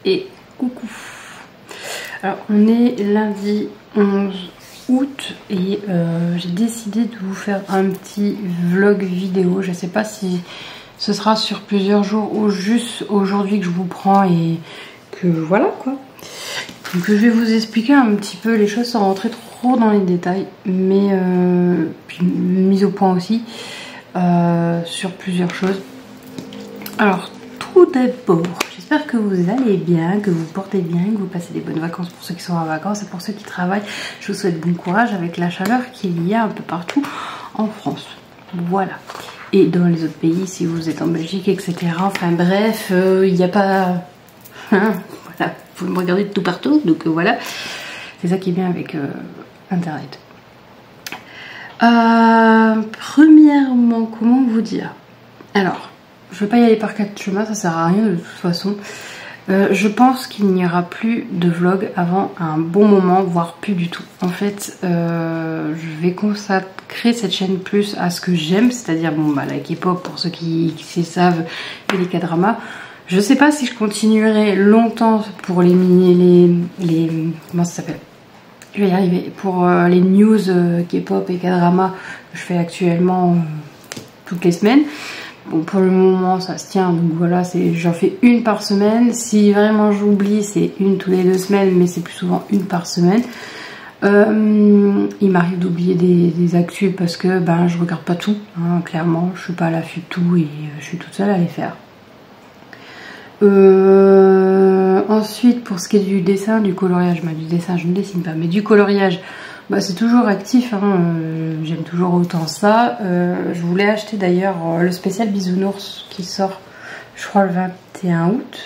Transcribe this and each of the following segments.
et coucou. Alors on est lundi 11 août et j'ai décidé de vous faire un petit vlog vidéo. Je sais pas si ce sera sur plusieurs jours ou juste aujourd'hui que je vous prends et que voilà quoi. Donc je vais vous expliquer un petit peu les choses sans rentrer trop dans les détails, mais puis mise au point aussi sur plusieurs choses. Alors tout d'abord, j'espère que vous allez bien, que vous portez bien, que vous passez des bonnes vacances pour ceux qui sont en vacances et pour ceux qui travaillent. Je vous souhaite bon courage avec la chaleur qu'il y a un peu partout en France. Voilà. Et dans les autres pays, si vous êtes en Belgique, etc. Enfin bref, il n'y a pas... Hein, voilà, vous me regardez de tout partout, donc voilà. C'est ça qui est bien avec Internet. Premièrement, comment vous dire? Alors, je ne vais pas y aller par quatre chemins, ça sert à rien de toute façon. Je pense qu'il n'y aura plus de vlog avant un bon moment, voire plus du tout. En fait, je vais consacrer cette chaîne plus à ce que j'aime, c'est-à-dire bon, bah, la K-pop pour ceux qui savent et les K-dramas. Je sais pas si je continuerai longtemps pour les comment ça s'appelle? Je vais y arriver. Pour les news K-pop et K-drama que je fais actuellement toutes les semaines. Bon, pour le moment ça se tient, donc voilà, j'en fais une par semaine. Si vraiment j'oublie, c'est une tous les 2 semaines, mais c'est plus souvent une par semaine. Il m'arrive d'oublier des actus parce que ben je regarde pas tout, hein, clairement, je suis pas à l'affût de tout et je suis toute seule à les faire. Ensuite, pour ce qui est du dessin, du coloriage, bah, du dessin je ne dessine pas, mais du coloriage, bah, c'est toujours actif, hein, j'aime toujours autant ça. Je voulais acheter d'ailleurs le spécial Bisounours qui sort, je crois, le 21 août.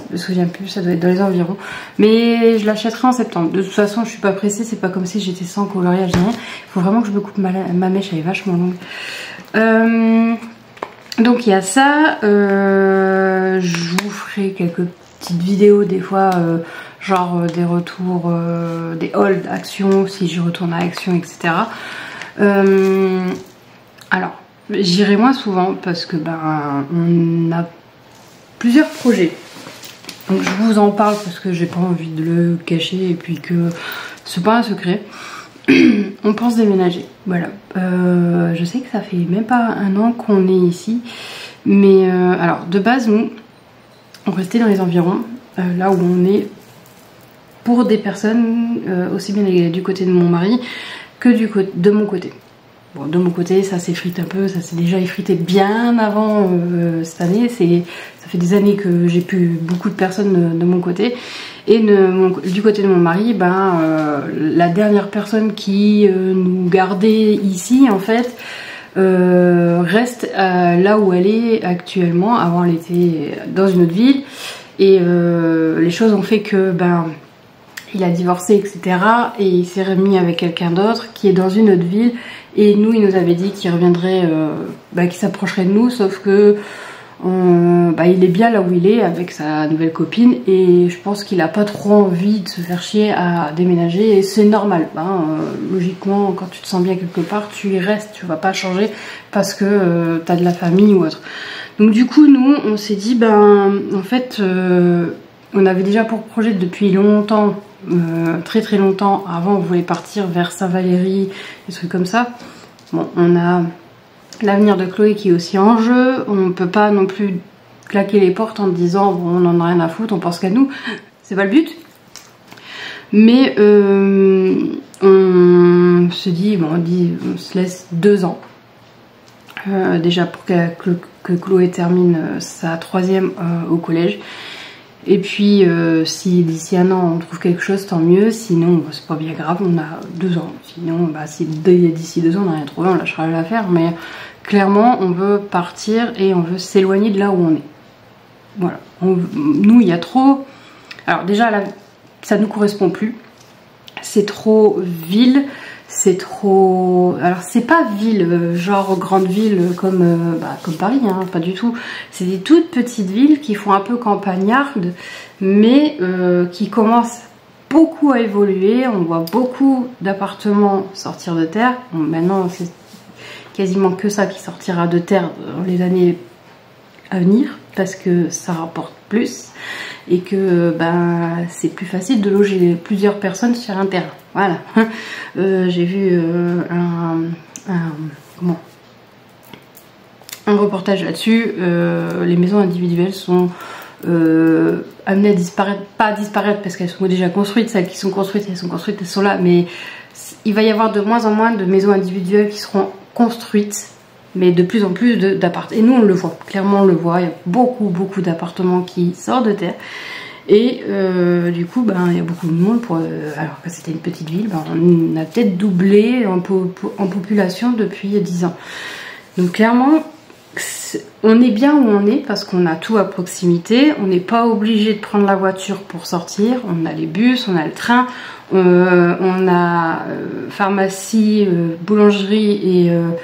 Je me souviens plus, ça doit être dans les environs. Mais je l'achèterai en septembre. De toute façon, je suis pas pressée, c'est pas comme si j'étais sans coloriage ni rien. Il faut vraiment que je me coupe ma mèche, elle est vachement longue. Donc il y a ça, je vous ferai quelques petites vidéos des fois, genre des retours, des holds Action, si je retourne à Action, etc. Alors, j'irai moins souvent parce que ben on a plusieurs projets. Donc je vous en parle parce que j'ai pas envie de le cacher et puis que c'est pas un secret. On pense déménager, voilà. Je sais que ça fait même pas 1 an qu'on est ici, mais alors de base nous on restait dans les environs, là où on est, pour des personnes aussi bien du côté de mon mari que de mon côté. Bon, de mon côté ça s'effrite un peu, ça s'est déjà effrité bien avant cette année, ça fait des années que j'ai plus beaucoup de personnes de mon côté. Et du côté de mon mari, ben, la dernière personne qui nous gardait ici, en fait, reste là où elle est actuellement. Avant, elle était dans une autre ville. Et les choses ont fait que, ben, il a divorcé, etc. Et il s'est remis avec quelqu'un d'autre qui est dans une autre ville. Et nous, il nous avait dit qu'il reviendrait, ben, qu'il s'approcherait de nous, sauf que bah, il est bien là où il est avec sa nouvelle copine et je pense qu'il a pas trop envie de se faire chier à déménager et c'est normal, hein, logiquement quand tu te sens bien quelque part tu y restes, tu vas pas changer parce que t'as de la famille ou autre. Donc du coup nous on s'est dit ben en fait on avait déjà pour projet depuis longtemps, très très longtemps, avant on voulait partir vers Saint-Valéry, des trucs comme ça. Bon, on a l'avenir de Chloé qui est aussi en jeu, on ne peut pas non plus claquer les portes en disant bon, on en a rien à foutre, on pense qu'à nous, c'est pas le but. Mais on se dit, bon, on se laisse 2 ans déjà pour que Chloé termine sa 3e au collège. Et puis si d'ici 1 an on trouve quelque chose, tant mieux, sinon c'est pas bien grave, on a 2 ans. Sinon bah, si d'ici 2 ans on n'a rien trouvé, on lâchera l'affaire, mais clairement on veut partir et on veut s'éloigner de là où on est. Voilà, nous il y a trop, alors déjà là, ça nous correspond plus, c'est trop ville, c'est trop... Alors c'est pas ville, genre grande ville comme Paris, hein, pas du tout. C'est des toutes petites villes qui font un peu campagnardes, mais qui commencent beaucoup à évoluer. On voit beaucoup d'appartements sortir de terre. Bon, maintenant c'est quasiment que ça qui sortira de terre dans les années à venir parce que ça rapporte plus et que c'est plus facile de loger plusieurs personnes sur un terrain. Voilà. J'ai vu un reportage là-dessus. Les maisons individuelles sont amenées à disparaître, pas à disparaître parce qu'elles sont déjà construites. Celles qui sont construites, elles sont là, mais il va y avoir de moins en moins de maisons individuelles qui seront construites, mais de plus en plus d'appartements. Et nous on le voit, clairement on le voit, il y a beaucoup d'appartements qui sortent de terre. Et du coup il y a beaucoup de monde alors que c'était une petite ville, on a peut-être doublé en population depuis 10 ans. Donc clairement on est bien où on est parce qu'on a tout à proximité, on n'est pas obligé de prendre la voiture pour sortir, on a les bus, on a le train, on a pharmacie, boulangerie et un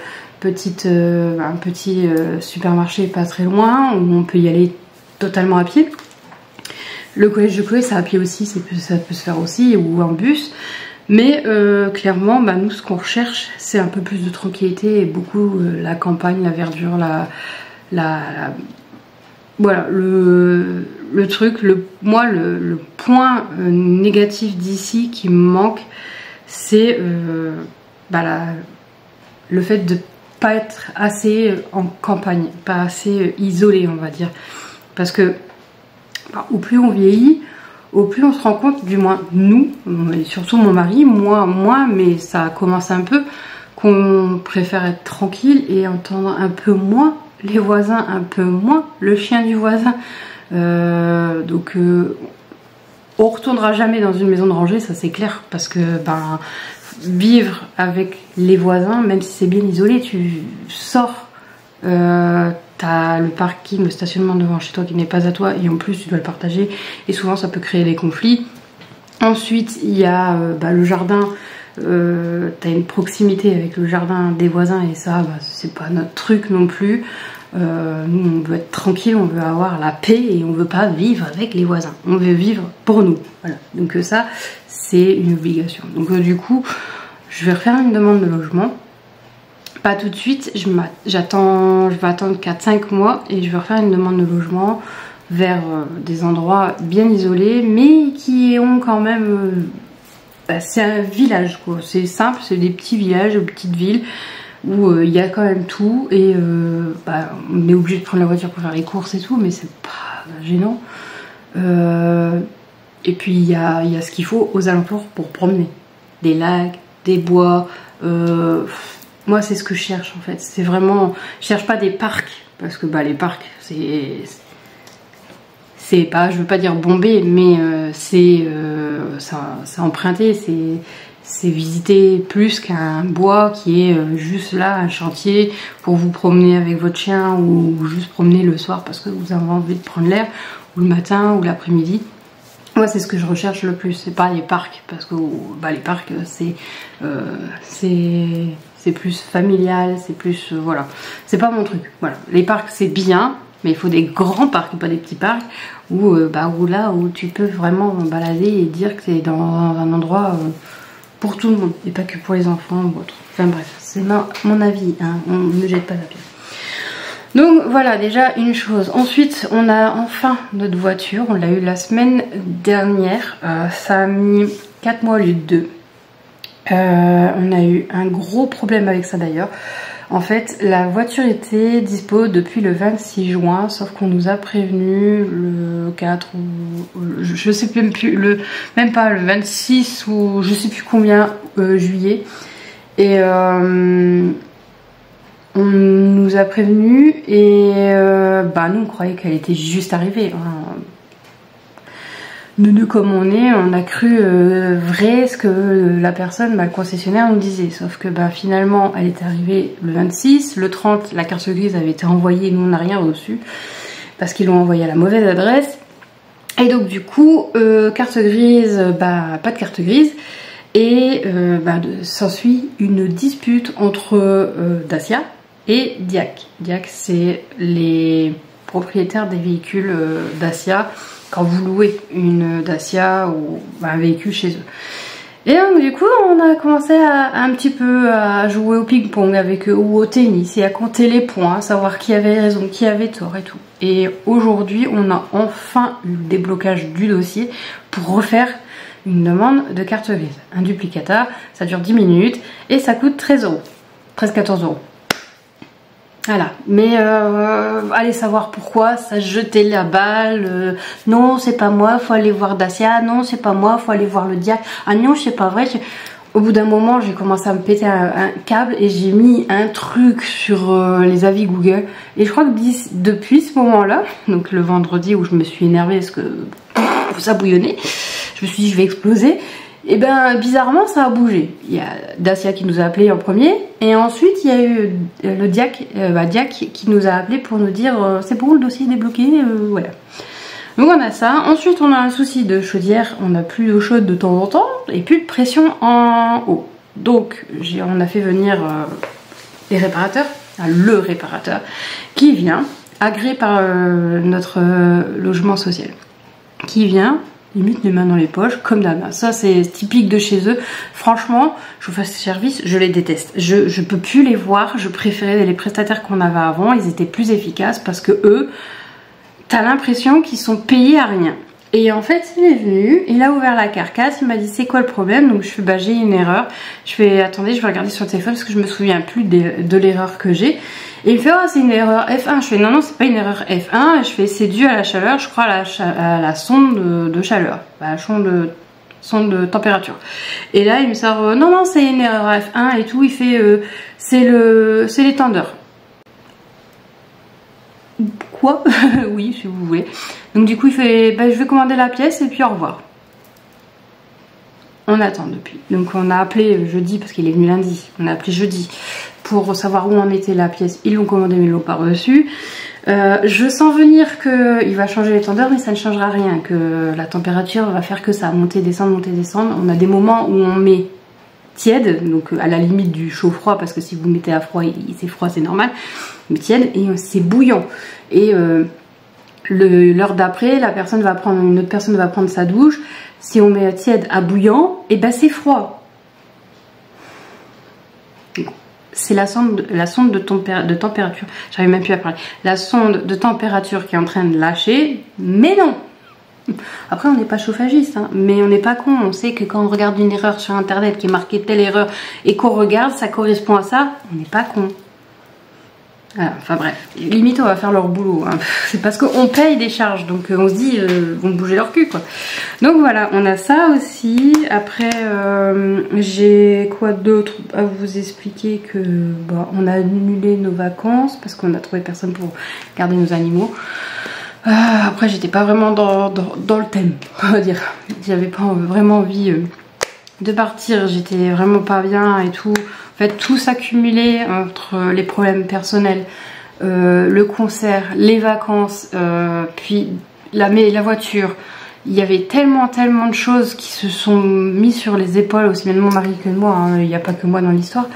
petit supermarché pas très loin où on peut y aller totalement à pied. Le collège de Chloé c'est à pied aussi, ça peut se faire aussi, ou en bus. Mais clairement, nous ce qu'on recherche, c'est un peu plus de tranquillité et beaucoup la campagne, la verdure, voilà, le truc, le point négatif d'ici qui me manque, c'est le fait de pas être assez en campagne, pas assez isolé, on va dire. Parce que au plus on vieillit, au plus on se rend compte, du moins nous, et surtout mon mari, moi moins, mais ça commence un peu, qu'on préfère être tranquille et entendre un peu moins les voisins, un peu moins le chien du voisin. Donc on retournera jamais dans une maison de rangée, ça c'est clair, parce que vivre avec les voisins, même si c'est bien isolé, tu sors, t'as le parking, le stationnement devant chez toi qui n'est pas à toi et en plus tu dois le partager et souvent ça peut créer des conflits. Ensuite il y a le jardin, t'as une proximité avec le jardin des voisins et ça c'est pas notre truc non plus. Nous on veut être tranquille, on veut avoir la paix et on veut pas vivre avec les voisins, on veut vivre pour nous, voilà. Donc ça c'est une obligation. Donc du coup je vais refaire une demande de logement. Pas tout de suite, je vais attendre 4-5 mois et je vais refaire une demande de logement vers des endroits bien isolés mais qui ont quand même... c'est un village quoi, c'est simple, c'est des petits villages, des petites villes où il y a quand même tout et on est obligé de prendre la voiture pour faire les courses et tout, mais c'est pas gênant. Et puis il y a ce qu'il faut aux alentours pour promener. Des lacs, des bois... moi c'est ce que je cherche en fait, c'est vraiment, je cherche pas des parcs parce que les parcs c'est pas, je veux pas dire bombé, mais c'est emprunté, c'est visiter plus qu'un bois qui est juste là, un chantier pour vous promener avec votre chien ou juste promener le soir parce que vous avez envie de prendre l'air, ou le matin ou l'après-midi. Moi c'est ce que je recherche le plus, c'est pas les parcs parce que les parcs c'est plus familial, c'est plus voilà, c'est pas mon truc. Voilà, les parcs c'est bien, mais il faut des grands parcs, pas des petits parcs où là où tu peux vraiment balader et dire que tu es dans un endroit pour tout le monde et pas que pour les enfants ou autre. Enfin bref, c'est mon avis, hein, on ne jette pas la pierre. Donc voilà déjà une chose. Ensuite on a enfin notre voiture, on l'a eu la semaine dernière, ça a mis 4 mois au lieu de 2. On a eu un gros problème avec ça d'ailleurs. En fait la voiture était dispo depuis le 26 juin, sauf qu'on nous a prévenu le 4 ou je sais même plus, même pas le 26 ou je sais plus combien juillet. Et on nous a prévenu et nous on croyait qu'elle était juste arrivée. Nous comme on a cru vrai ce que la personne, le concessionnaire nous disait. Sauf que finalement elle est arrivée le 26, le 30 la carte grise avait été envoyée, nous on n'a rien reçu parce qu'ils l'ont envoyée à la mauvaise adresse. Et donc du coup carte grise, pas de carte grise. Et s'ensuit une dispute entre Dacia et Diac. Diac c'est les propriétaires des véhicules Dacia quand vous louez une Dacia ou un véhicule chez eux. Et donc du coup on a commencé à un petit peu à jouer au ping-pong avec eux ou au tennis et à compter les points, à savoir qui avait raison, qui avait tort et tout. Et aujourd'hui on a enfin eu le déblocage du dossier pour refaire une demande de carte grise. Un duplicata, ça dure 10 minutes et ça coûte 13 €, presque 14 €. Voilà, mais allez savoir pourquoi ça jetait la balle. Non, c'est pas moi, faut aller voir Dacia. Non, c'est pas moi, faut aller voir le diacre. Ah non, c'est pas vrai. Au bout d'un moment, j'ai commencé à me péter un câble et j'ai mis un truc sur les avis Google. Et je crois que depuis ce moment-là, donc le vendredi où je me suis énervée parce que ça bouillonnait, je me suis dit je vais exploser. Et ben bizarrement ça a bougé. Il y a Dacia qui nous a appelé en premier et ensuite il y a eu le Diac qui nous a appelé pour nous dire c'est bon, le dossier est débloqué, voilà. Donc on a ça. Ensuite on a un souci de chaudière, on n'a plus d'eau chaude de temps en temps et plus de pression en haut. Donc on a fait venir les réparateurs, le réparateur qui vient, agréé par notre logement social, qui vient. Ils mettent les mains dans les poches, comme d'hab. Ça, c'est typique de chez eux. Franchement, je vous fais ce service, je les déteste. Je peux plus les voir. Je préférais les prestataires qu'on avait avant. Ils étaient plus efficaces parce que eux, t'as l'impression qu'ils sont payés à rien. Et en fait, il est venu, il a ouvert la carcasse, il m'a dit c'est quoi le problème. Donc je fais bah j'ai une erreur. Je fais attendez, je vais regarder sur le téléphone parce que je me souviens plus de l'erreur que j'ai. Et il me fait oh c'est une erreur F1. Je fais non c'est pas une erreur F1. Je fais c'est dû à la chaleur, je crois à la sonde de chaleur, à la sonde de température. Et là il me sort non c'est une erreur F1 et tout. Il fait c'est l'étendeur. Quoi? Oui, si vous voulez. Donc du coup il fait bah, je vais commander la pièce et puis au revoir. On attend depuis. Donc on a appelé jeudi parce qu'il est venu lundi. On a appelé jeudi pour savoir où en était la pièce. Ils l'ont commandé mais ils l'ont pas reçu. Je sens venir qu'il va changer l'étendeur mais ça ne changera rien. Que la température va faire que ça, monter, descendre, monter, descendre. On a des moments où on met tiède, donc à la limite du chaud-froid parce que si vous mettez à froid, c'est froid, c'est normal. Mais tiède et c'est bouillant. Et l'heure d'après, une autre personne va prendre sa douche. Si on met tiède à bouillant, et ben c'est froid. C'est la sonde de température. J'arrive même plus à parler. La sonde de température qui est en train de lâcher, mais non. Après on n'est pas chauffagiste, hein, mais on n'est pas con. On sait que quand on regarde une erreur sur internet qui est marquée telle erreur et qu'on regarde, ça correspond à ça. On n'est pas con. Voilà, enfin bref, limite on va faire leur boulot, hein. C'est parce qu'on paye des charges, donc on se dit ils vont bouger leur cul quoi. Donc voilà, on a ça aussi. Après j'ai quoi d'autre à vous expliquer que bah, on a annulé nos vacances parce qu'on a trouvé personne pour garder nos animaux. Après j'étais pas vraiment dans le thème, on va dire. J'avais pas vraiment envie de partir, j'étais vraiment pas bien et tout. En fait, tout s'accumulait entre les problèmes personnels, le concert, les vacances, puis la voiture. Il y avait tellement de choses qui se sont mises sur les épaules, aussi bien de mon mari que de moi, hein, il n'y a pas que moi dans l'histoire,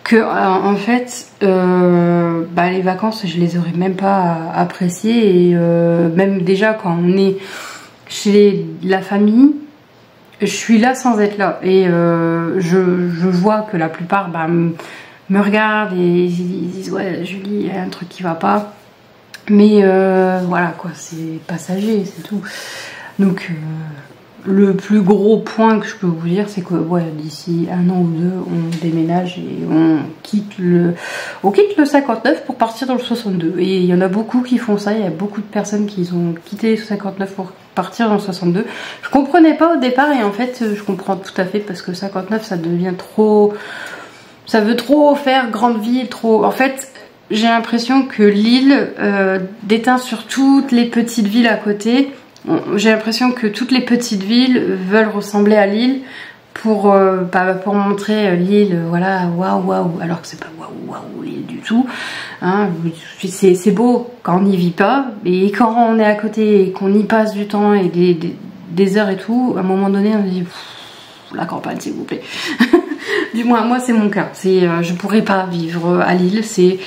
que en fait, bah, les vacances, je les aurais même pas appréciées. Et même déjà quand on est chez la famille, je suis là sans être là et je vois que la plupart bah, me regardent et ils disent ouais Julie il y a un truc qui va pas, mais voilà quoi, c'est passager, c'est tout. Donc le plus gros point que je peux vous dire c'est que ouais, d'ici 1 an ou 2 on déménage et on quitte le 59 pour partir dans le 62. Et il y en a beaucoup qui font ça, il y a beaucoup de personnes qui ont quitté le 59 pour partir dans le 62. Je comprenais pas au départ et en fait je comprends tout à fait parce que 59 ça devient trop, ça veut trop faire grande ville, trop. En fait j'ai l'impression que Lille déteint sur toutes les petites villes à côté. J'ai l'impression que toutes les petites villes veulent ressembler à Lille pour montrer Lille, voilà, waouh, alors que c'est pas waouh Lille du tout. Hein, c'est beau quand on n'y vit pas, et quand on est à côté et qu'on y passe du temps et des heures et tout, à un moment donné on dit la campagne s'il vous plaît. Du moins moi c'est mon cas, je pourrais pas vivre à Lille, c'est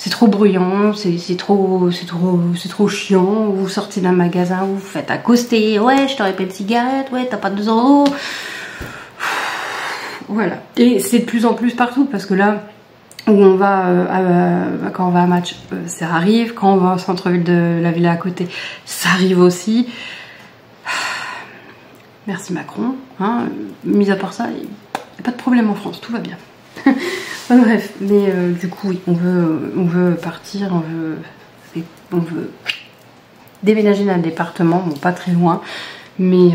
trop bruyant, c'est trop chiant. Vous sortez d'un magasin, vous vous faites accoster, ouais je t'aurais pas une cigarette, ouais t'as pas 2 €. Voilà. Et c'est de plus en plus partout parce que là où on va, quand on va à match, ça arrive. Quand on va au centre-ville de la villa à côté, ça arrive aussi. Merci Macron. Hein. Mis à part ça, il n'y a pas de problème en France, tout va bien. Enfin, bref, mais du coup, oui, on veut partir, on veut déménager dans un département, bon, pas très loin, mais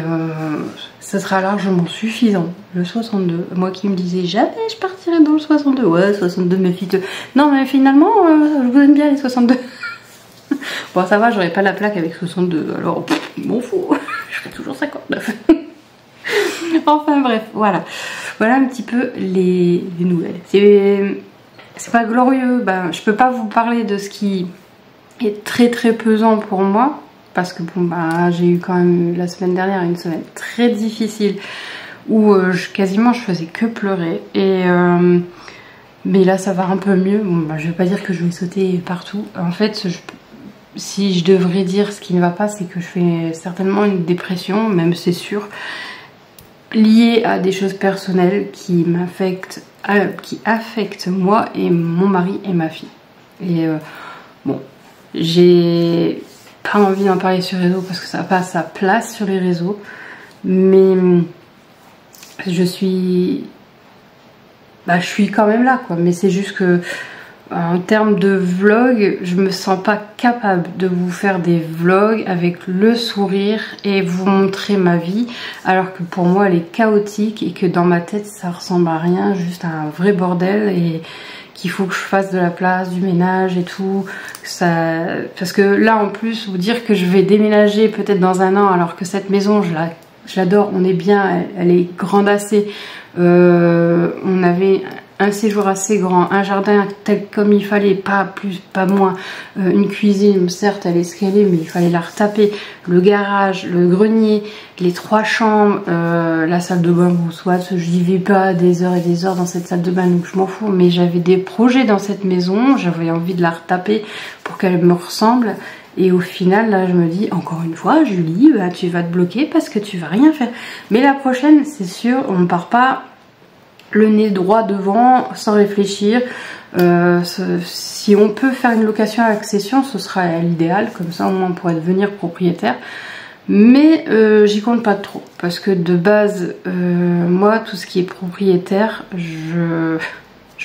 ça sera largement suffisant. Le 62, moi qui me disais jamais je partirai dans le 62, ouais 62 méfie-toi. Non mais finalement je vous aime bien les 62. Bon ça va, j'aurais pas la plaque avec 62, alors je m'en fous, je serai toujours 59. Enfin bref, voilà un petit peu les nouvelles. C'est pas glorieux, ben, je peux pas vous parler de ce qui est très pesant pour moi. Parce que bon, bah, j'ai eu quand même la semaine dernière une semaine très difficile où quasiment je faisais que pleurer. Mais là ça va un peu mieux. Bon, bah, je vais pas dire que je vais sauter partout. En fait, si je devrais dire ce qui ne va pas, c'est que je fais certainement une dépression, même c'est sûr, liée à des choses personnelles qui affectent moi et mon mari et ma fille. Et bon, j'ai pas envie d'en parler sur les réseaux parce que ça n'a pas sa place sur les réseaux, mais je suis quand même là quoi. Mais c'est juste que en termes de vlog, je me sens pas capable de vous faire des vlogs avec le sourire et vous montrer ma vie, alors que pour moi elle est chaotique et que dans ma tête ça ressemble à rien, juste à un vrai bordel, et qu'il faut que je fasse de la place, du ménage et tout. Parce que là en plus, vous dire que je vais déménager peut-être dans un an, alors que cette maison je l'adore, on est bien, elle est grande assez. On avait un séjour assez grand, un jardin tel comme il fallait, pas plus, pas moins, une cuisine, certes elle est escalée mais il fallait la retaper, le garage, le grenier, les 3 chambres, la salle de bain, bon soit j'y vais pas des heures et des heures dans cette salle de bain donc je m'en fous, mais j'avais des projets dans cette maison, j'avais envie de la retaper pour qu'elle me ressemble. Et au final, là, je me dis, encore une fois, Julie, bah, tu vas te bloquer parce que tu vas rien faire. Mais la prochaine, c'est sûr, on ne part pas le nez droit devant, sans réfléchir. Si on peut faire une location à accession, ce sera l'idéal. Comme ça, au moins, on pourrait devenir propriétaire. Mais j'y compte pas trop. Parce que de base, moi, tout ce qui est propriétaire, je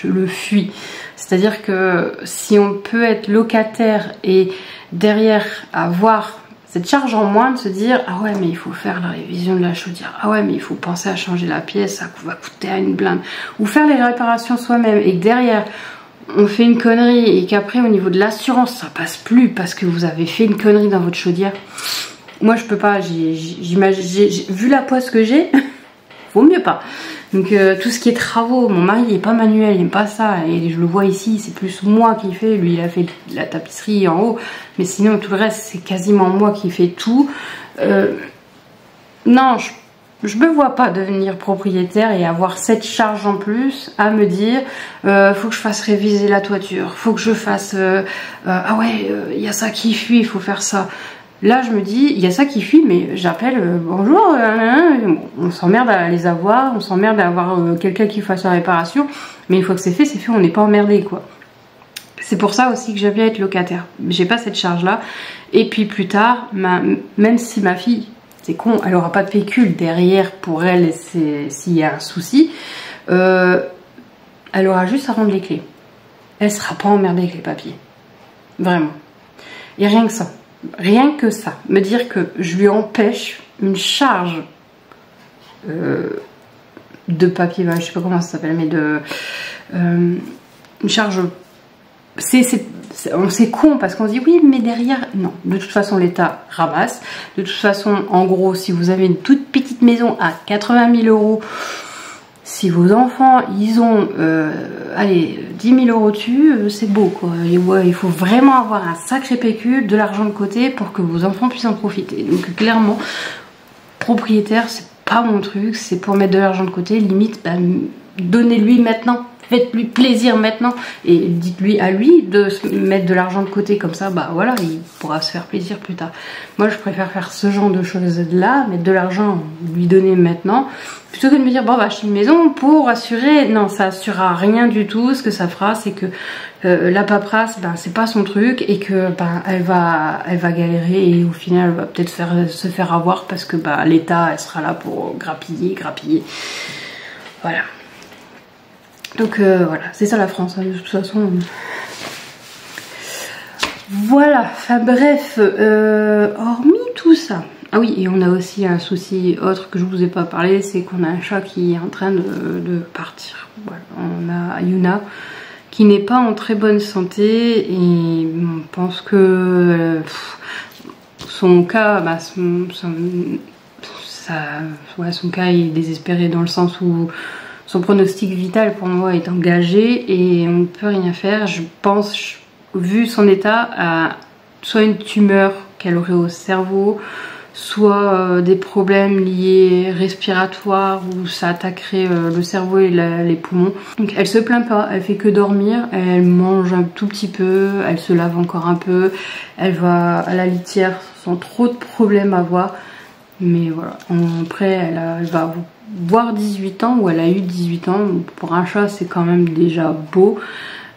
le fuis. C'est-à-dire que si on peut être locataire et derrière avoir cette charge en moins de se dire ah ouais mais il faut faire la révision de la chaudière, ah ouais mais il faut penser à changer la pièce, ça va coûter à une blinde, ou faire les réparations soi-même, et que derrière on fait une connerie et qu'après au niveau de l'assurance ça passe plus parce que vous avez fait une connerie dans votre chaudière. Moi je peux pas, vu la poisse que j'ai, vaut mieux pas. Donc tout ce qui est travaux, mon mari il est pas manuel, il aime pas ça, et je le vois ici, c'est plus moi qui fais, lui il a fait la tapisserie en haut, mais sinon tout le reste c'est quasiment moi qui fais tout. Non, je me vois pas devenir propriétaire et avoir cette charge en plus à me dire faut que je fasse réviser la toiture, faut que je fasse ah ouais il y a ça qui fuit, il faut faire ça. Là, je me dis, il y a ça qui fuit, mais j'appelle, bonjour, on s'emmerde à les avoir, on s'emmerde à avoir quelqu'un qui fasse la réparation, mais une fois que c'est fait, on n'est pas emmerdé, quoi. C'est pour ça aussi que j'aime bien être locataire. J'ai pas cette charge-là. Et puis plus tard, même si ma fille, c'est con, elle aura pas de pécule derrière pour elle, s'il y a un souci, elle aura juste à rendre les clés. Elle sera pas emmerdée avec les papiers. Vraiment. Et rien que ça. Rien que ça, me dire que je lui empêche une charge de papier, je sais pas comment ça s'appelle, mais une charge, c'est con parce qu'on se dit oui mais derrière, non, de toute façon l'État ramasse, de toute façon en gros si vous avez une toute petite maison à 80 000 €, si vos enfants ils ont allez 10 000 € dessus, c'est beau quoi. Et ouais, il faut vraiment avoir un sacré pécule, de l'argent de côté pour que vos enfants puissent en profiter. Donc clairement, propriétaire c'est pas mon truc, c'est pour mettre de l'argent de côté, limite bah, donnez-lui maintenant, faites-lui plaisir maintenant et dites-lui à lui de se mettre de l'argent de côté comme ça, bah voilà, il pourra se faire plaisir plus tard. Moi je préfère faire ce genre de choses là, mettre de l'argent, lui donner maintenant, plutôt que de me dire bon bah acheter une maison pour assurer. Non, ça assurera rien du tout. Ce que ça fera, c'est que la paperasse, ben c'est pas son truc et que ben elle va galérer et au final elle va peut-être se faire avoir parce que bah l'État elle sera là pour grappiller. Voilà. Donc voilà, c'est ça la France, hein, de toute façon. Voilà, enfin bref, hormis tout ça. Ah oui, et on a aussi un souci autre que je vous ai pas parlé, c'est qu'on a un chat qui est en train de partir. Voilà, on a Yuna qui n'est pas en très bonne santé et on pense que son cas, bah, son cas est désespéré dans le sens où son pronostic vital pour moi est engagé et on ne peut rien faire. Je pense, vu son état, à soit une tumeur qu'elle aurait au cerveau, soit des problèmes liés respiratoires où ça attaquerait le cerveau et les poumons. Donc elle se plaint pas, elle fait que dormir, elle mange un tout petit peu, elle se lave encore un peu, elle va à la litière sans trop de problèmes à voir. Mais voilà, après elle va voir 18 ans, ou elle a eu 18 ans, pour un chat c'est quand même déjà beau.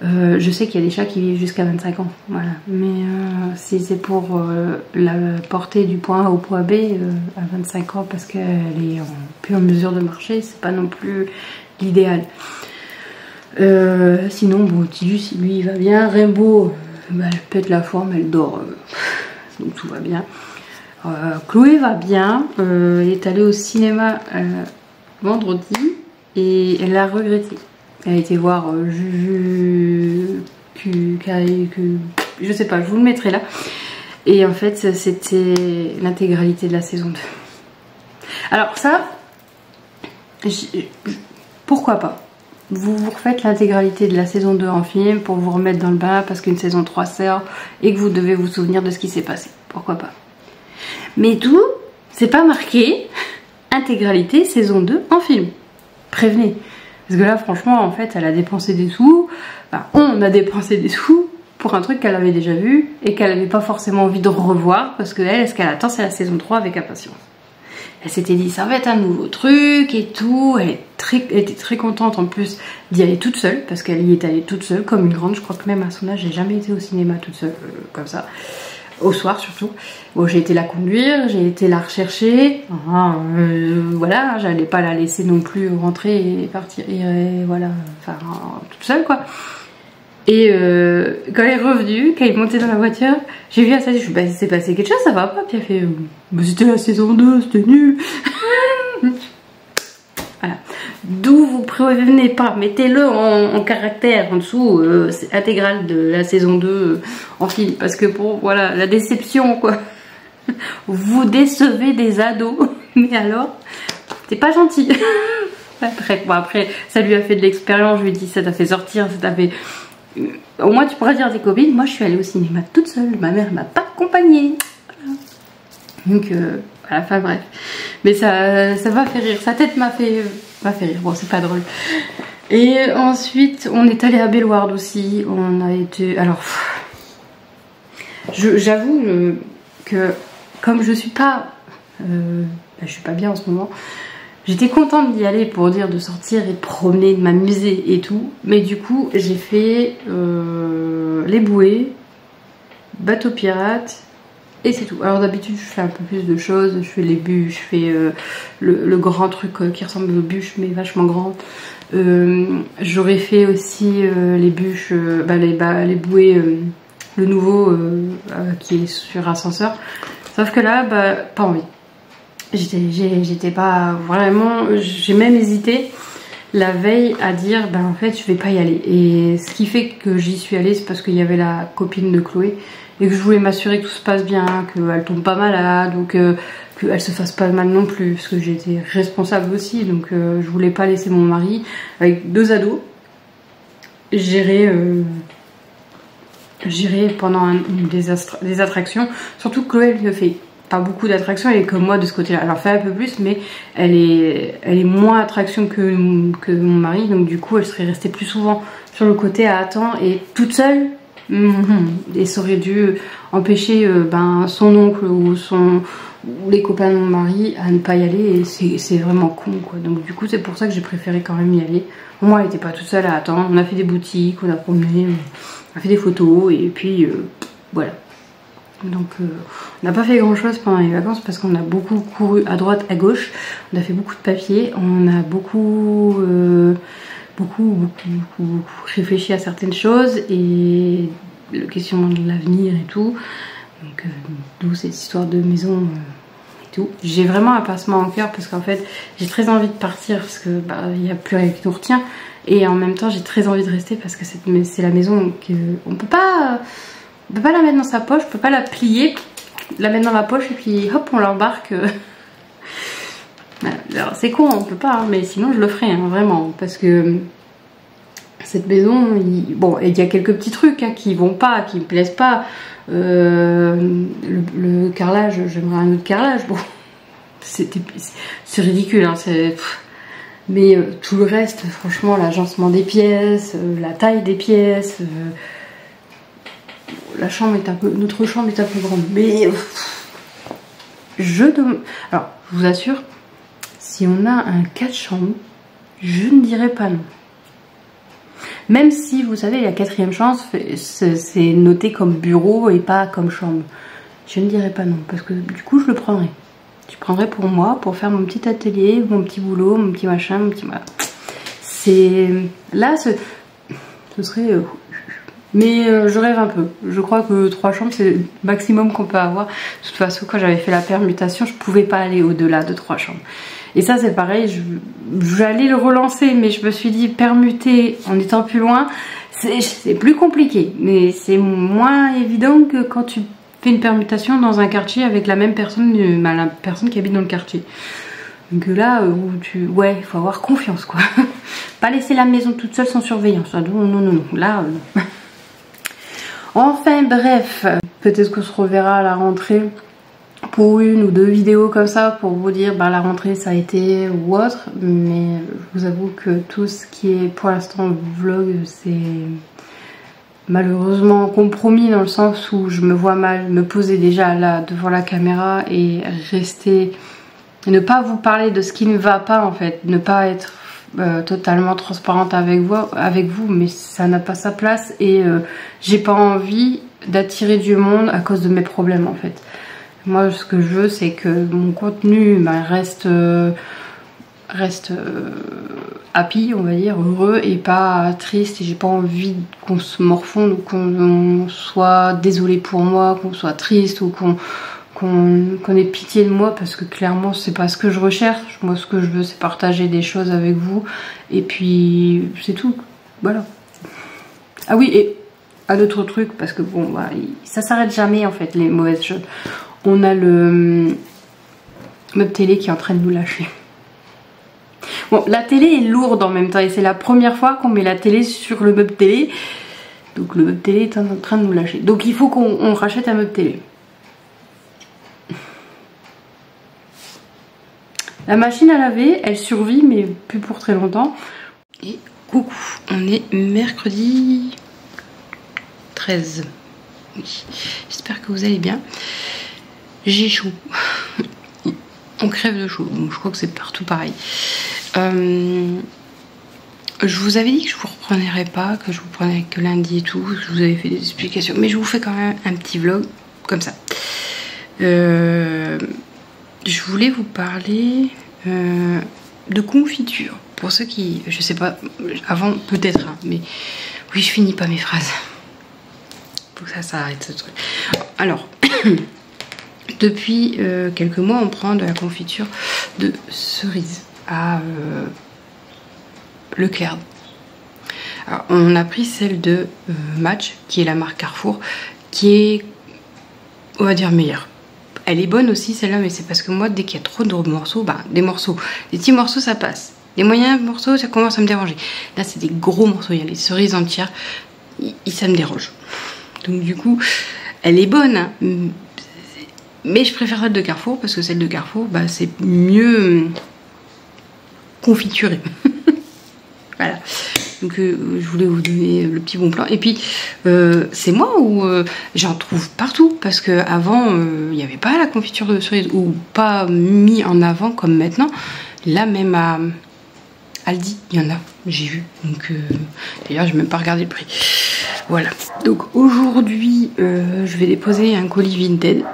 Je sais qu'il y a des chats qui vivent jusqu'à 25 ans, voilà. Mais si c'est pour la porter du point A au point B à 25 ans parce qu'elle est plus en mesure de marcher, c'est pas non plus l'idéal. Sinon, bon, Tidus, lui, il va bien. Rainbow, bah, elle pète la forme, elle dort, donc tout va bien. Chloé va bien, elle est allée au cinéma vendredi et elle a regretté. Elle a été voir Juju, je sais pas, je vous le mettrai là. Et en fait, c'était l'intégralité de la saison 2. Alors ça, pourquoi pas? Vous refaites l'intégralité de la saison 2 en film pour vous remettre dans le bain parce qu'une saison 3 sort et que vous devez vous souvenir de ce qui s'est passé. Pourquoi pas? Mais tout, c'est pas marqué intégralité saison 2 en film. Prévenez. Parce que là, franchement, en fait, elle a dépensé des sous. Enfin, on a dépensé des sous pour un truc qu'elle avait déjà vu et qu'elle n'avait pas forcément envie de revoir parce que elle, ce qu'elle attend, c'est la saison 3 avec impatience. Elle s'était dit, ça va être un nouveau truc et tout. Elle était très contente en plus d'y aller toute seule parce qu'elle y est allée toute seule comme une grande. Je crois que même à son âge, j'ai jamais été au cinéma toute seule comme ça. Au soir surtout. Bon, j'ai été la conduire, j'ai été la rechercher. Voilà, j'allais pas la laisser non plus rentrer et partir. Et voilà, enfin, toute seule quoi. Et quand elle est revenue, quand elle est montée dans la voiture, j'ai vu à sa tête, je me suis dit, bah, il s'est passé quelque chose, ça va pas. Puis elle fait, bah, c'était la saison 2, c'était nul. Voilà. D'où vous prévenez pas, mettez-le en caractère en dessous, c'est intégral de la saison 2 en film, parce que pour voilà la déception quoi, vous décevez des ados, mais alors c'est pas gentil. Après ça lui a fait de l'expérience, je lui ai dit ça t'a fait sortir, ça t'a fait, au moins tu pourras dire à tes copines, moi je suis allée au cinéma toute seule, ma mère m'a pas accompagnée. Voilà. Donc voilà, enfin bref, mais ça m'a fait rire, sa tête m'a fait rire, bon c'est pas drôle. Et ensuite on est allé à Bellewaerde aussi, on a été, alors j'avoue que comme je suis pas bien en ce moment, j'étais contente d'y aller pour dire de sortir et de promener, de m'amuser et tout, mais du coup j'ai fait les bouées, bateau pirate. Et c'est tout. Alors d'habitude je fais un peu plus de choses, je fais les bûches, je fais le grand truc qui ressemble aux bûches mais vachement grand. J'aurais fait aussi les bûches, les bouées, le nouveau qui est sur ascenseur. Sauf que là, pas envie. J'étais pas vraiment, j'ai même hésité la veille à dire en fait je vais pas y aller. Et ce qui fait que j'y suis allée, c'est parce qu'il y avait la copine de Chloé. Et que je voulais m'assurer que tout se passe bien, qu'elle tombe pas malade, ou qu'elle se fasse pas mal non plus, parce que j'étais responsable aussi, donc je voulais pas laisser mon mari avec 2 ados gérer pendant des attractions. Surtout que Chloé elle ne fait pas beaucoup d'attraction, elle est comme moi de ce côté-là. Elle en fait un peu plus, mais elle est moins attraction que mon mari, donc du coup elle serait restée plus souvent sur le côté à attendre et toute seule. Et ça aurait dû empêcher son oncle ou les copains de mon mari à ne pas y aller, et c'est vraiment con quoi. Donc du coup c'est pour ça que j'ai préféré quand même y aller. Moi elle était pas toute seule à attendre, on a fait des boutiques, on a promené, on a fait des photos et puis voilà. Donc on n'a pas fait grand chose pendant les vacances parce qu'on a beaucoup couru à droite à gauche, on a fait beaucoup de papier, on a beaucoup réfléchi à certaines choses et le questionnement de l'avenir et tout. Donc d'où cette histoire de maison et tout. J'ai vraiment un passement en cœur parce qu'en fait j'ai très envie de partir parce que il n'y a plus rien qui nous retient, et en même temps j'ai très envie de rester parce que c'est la maison qu'on peut pas la mettre dans sa poche, on peut pas la plier, la mettre dans la poche et puis hop on l'embarque. C'est con, on peut pas, hein, mais sinon je le ferai hein, vraiment, parce que cette maison, bon, il y a quelques petits trucs hein, qui vont pas, qui me plaisent pas. Le carrelage, j'aimerais un autre carrelage. Bon, c'est ridicule, hein, mais tout le reste, franchement, l'agencement des pièces, la taille des pièces, la chambre est notre chambre est un peu grande, mais alors, je vous assure, si on a un 4 chambres, je ne dirais pas non. Même si, vous savez, la 4e chambre, c'est noté comme bureau et pas comme chambre. Je ne dirais pas non, parce que du coup, je le prendrais. Je prendrais pour moi, pour faire mon petit atelier, mon petit boulot, mon petit machin, mon petit... C'est... Là, ce serait... Mais je rêve un peu. Je crois que 3 chambres, c'est le maximum qu'on peut avoir. De toute façon, quand j'avais fait la permutation, je pouvais pas aller au-delà de 3 chambres. Et ça c'est pareil, j'allais le relancer, mais je me suis dit permuter en étant plus loin, c'est plus compliqué. Mais c'est moins évident que quand tu fais une permutation dans un quartier avec la même personne, la personne qui habite dans le quartier. Donc là, ouais, il faut avoir confiance quoi. Pas laisser la maison toute seule sans surveillance. Non. Là, Enfin bref, peut-être qu'on se reverra à la rentrée pour 1 ou 2 vidéos comme ça pour vous dire la rentrée ça a été ou autre, mais je vous avoue que tout ce qui est pour l'instant vlog c'est malheureusement compromis, dans le sens où je me vois mal me poser déjà là devant la caméra et rester, ne pas vous parler de ce qui ne va pas en fait, ne pas être totalement transparente avec vous, mais ça n'a pas sa place, et j'ai pas envie d'attirer du monde à cause de mes problèmes en fait. Moi ce que je veux c'est que mon contenu reste happy, on va dire, heureux et pas triste, et j'ai pas envie qu'on se morfonde ou qu'on soit désolé pour moi, qu'on soit triste ou qu'on ait pitié de moi, parce que clairement c'est pas ce que je recherche. Moi ce que je veux c'est partager des choses avec vous et puis c'est tout, voilà. Ah oui, et un autre truc, parce que bon ça s'arrête jamais en fait les mauvaises choses. On a le meuble télé qui est en train de nous lâcher. Bon, la télé est lourde en même temps et c'est la première fois qu'on met la télé sur le meuble télé, donc le meuble télé est en train de nous lâcher, donc il faut qu'on rachète un meuble télé. La machine à laver, elle survit, mais plus pour très longtemps. Et coucou, on est mercredi 13. Oui, j'espère que vous allez bien. J'ai chaud. On crève de chaud, donc je crois que c'est partout pareil. Je vous avais dit que je vous reprendrais pas, que je vous prenais que lundi et tout. Je vous avais fait des explications, mais je vous fais quand même un petit vlog comme ça. Je voulais vous parler de confiture. Pour ceux qui, je sais pas, avant peut-être, hein, mais oui, je finis pas mes phrases. Faut que ça s'arrête ce truc. Alors, depuis quelques mois, on prend de la confiture de cerise à Leclerc. Alors, on a pris celle de Match, qui est la marque Carrefour, qui est, on va dire, meilleure. Elle est bonne aussi celle-là, mais c'est parce que moi, dès qu'il y a trop de morceaux, des petits morceaux ça passe. Les moyens morceaux ça commence à me déranger. Là c'est des gros morceaux, il y a les cerises entières, ça me dérange. Donc du coup, elle est bonne, hein, Mais je préfère celle de Carrefour parce que celle de Carrefour, bah, c'est mieux confituré. Voilà. Donc je voulais vous donner le petit bon plan. Et puis c'est moi où j'en trouve partout parce que avant il n'y avait pas la confiture de cerise ou pas mis en avant comme maintenant. Là même à Aldi il y en a, j'ai vu. Donc d'ailleurs j'ai même pas regardé le prix. Voilà. Donc aujourd'hui je vais déposer un colis Vinted.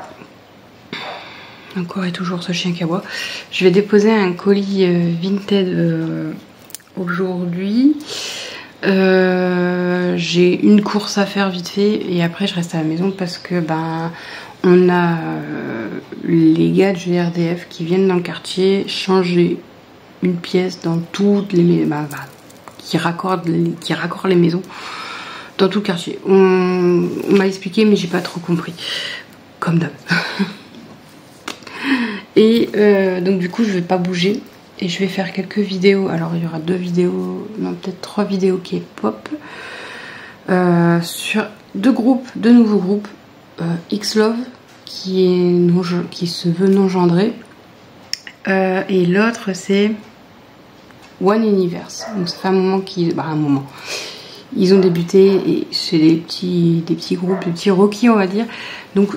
Encore et toujours ce chien qui aboie. Je vais déposer un colis Vinted aujourd'hui. J'ai une course à faire vite fait et après je reste à la maison parce que ben on a les gars de GRDF qui viennent dans le quartier changer une pièce dans toutes les qui raccordent les maisons dans tout le quartier. On m'a expliqué mais j'ai pas trop compris comme d'hab. Et donc du coup je vais pas bouger et je vais faire quelques vidéos. Alors il y aura 2 vidéos, non peut-être 3 vidéos K-pop sur 2 nouveaux groupes, X-Love qui se veut non genré et l'autre c'est One Universe. Donc ça fait un moment ils ont débuté et c'est des petits groupes, des petits rockies on va dire. Donc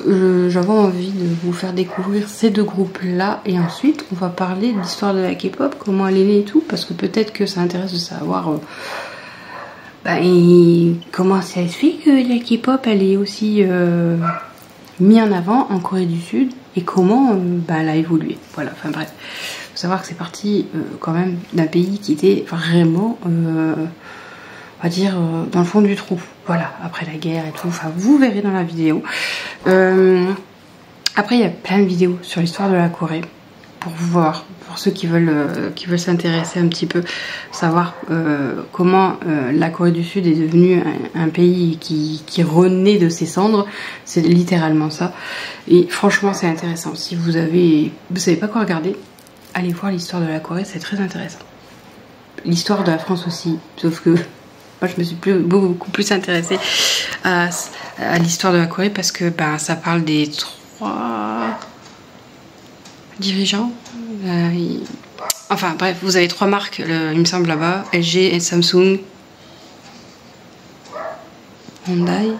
j'avais envie de vous faire découvrir ces 2 groupes là et ensuite on va parler de l'histoire de la K-pop, comment elle est née et tout, parce que peut-être que ça intéresse de savoir comment ça se fait que la K-pop elle est aussi mise en avant en Corée du Sud et comment elle a évolué. Voilà, enfin bref, faut savoir que c'est parti quand même d'un pays qui était vraiment on va dire dans le fond du trou, voilà, après la guerre et tout, enfin vous verrez dans la vidéo. Après il y a plein de vidéos sur l'histoire de la Corée pour voir, pour ceux qui veulent s'intéresser un petit peu, savoir comment la Corée du Sud est devenue un pays qui renaît de ses cendres, c'est littéralement ça. Et franchement c'est intéressant, si vous savez pas quoi regarder, allez voir l'histoire de la Corée, c'est très intéressant. L'histoire de la France aussi, sauf que moi je me suis beaucoup plus intéressée à l'histoire de la Corée parce que ça parle des 3 dirigeants. Enfin bref, vous avez 3 marques, il me semble là-bas, LG et Samsung, Hyundai.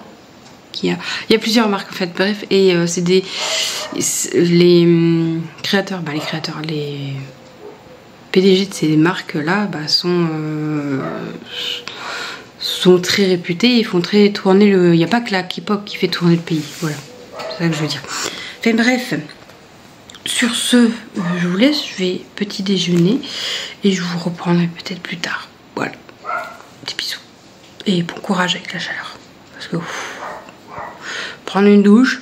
Il y a plusieurs marques en fait, bref, et c'est les créateurs, les PDG de ces marques là sont très réputés, ils font très tourner il n'y a pas que la K-pop qui fait tourner le pays, voilà, c'est ça que je veux dire. Enfin bref, sur ce, je vous laisse, je vais petit déjeuner et je vous reprendrai peut-être plus tard. Voilà, des bisous et bon courage avec la chaleur parce que prendre une douche,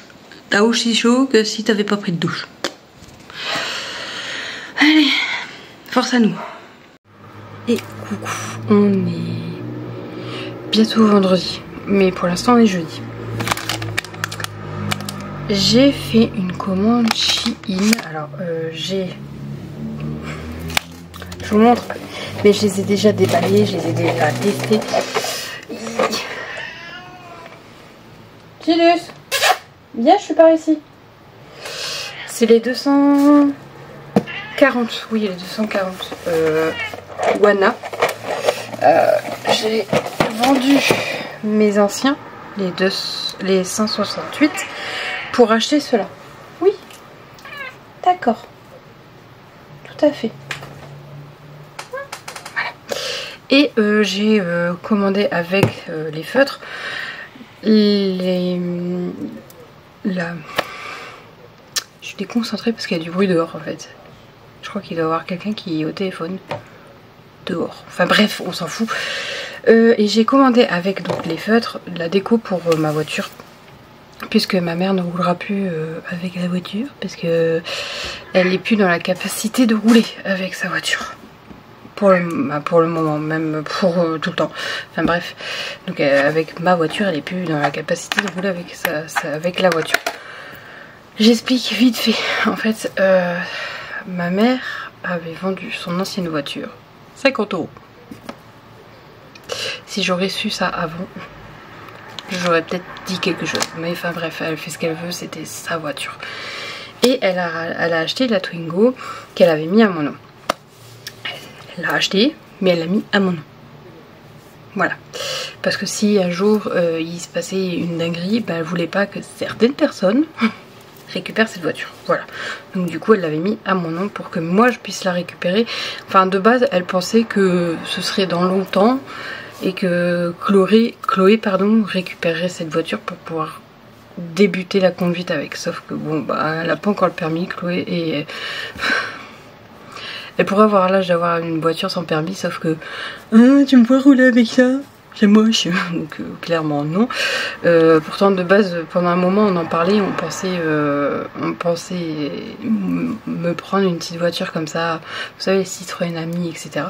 t'as aussi chaud que si t'avais pas pris de douche. Allez, force à nous. Et coucou, on est bientôt vendredi, mais pour l'instant on est jeudi. J'ai fait une commande Shein. Alors je vous montre, mais je les ai déjà déballés, je les ai déjà testés. Gilus, viens, je suis par ici. C'est les 240, oui les 240 Wana. J'ai vendu mes anciens, les 168 pour acheter cela. Oui, d'accord, tout à fait. Voilà. Et j'ai commandé avec les feutres je suis déconcentrée parce qu'il y a du bruit dehors en fait. Je crois qu'il doit y avoir quelqu'un qui est au téléphone dehors. Enfin bref, on s'en fout. Et j'ai commandé avec donc les feutres, la déco pour ma voiture. Puisque ma mère ne roulera plus avec la voiture. Parce que elle n'est plus dans la capacité de rouler avec sa voiture. Pour le moment, même pour tout le temps. Enfin bref. Donc avec ma voiture, elle n'est plus dans la capacité de rouler avec la voiture. J'explique vite fait. En fait, ma mère avait vendu son ancienne voiture 50 €. Si j'aurais su ça avant, j'aurais peut-être dit quelque chose. Mais enfin bref, elle fait ce qu'elle veut, c'était sa voiture. Et elle a acheté la Twingo qu'elle avait mis à mon nom. Elle l'a acheté, mais elle l'a mis à mon nom. Voilà. Parce que si un jour il se passait une dinguerie, bah, elle voulait pas que certaines personnes récupèrent cette voiture. Voilà. Donc du coup elle l'avait mis à mon nom pour que moi je puisse la récupérer. Enfin de base elle pensait que ce serait dans longtemps et que Chloé récupérerait cette voiture pour pouvoir débuter la conduite avec. Sauf que bon bah elle a pas encore le permis Chloé et elle pourrait avoir l'âge d'avoir une voiture sans permis, sauf que tu me vois rouler avec ça, c'est moche. Donc clairement non. Pourtant de base pendant un moment on en parlait, on pensait me prendre une petite voiture comme ça, vous savez les Citroën Ami, etc.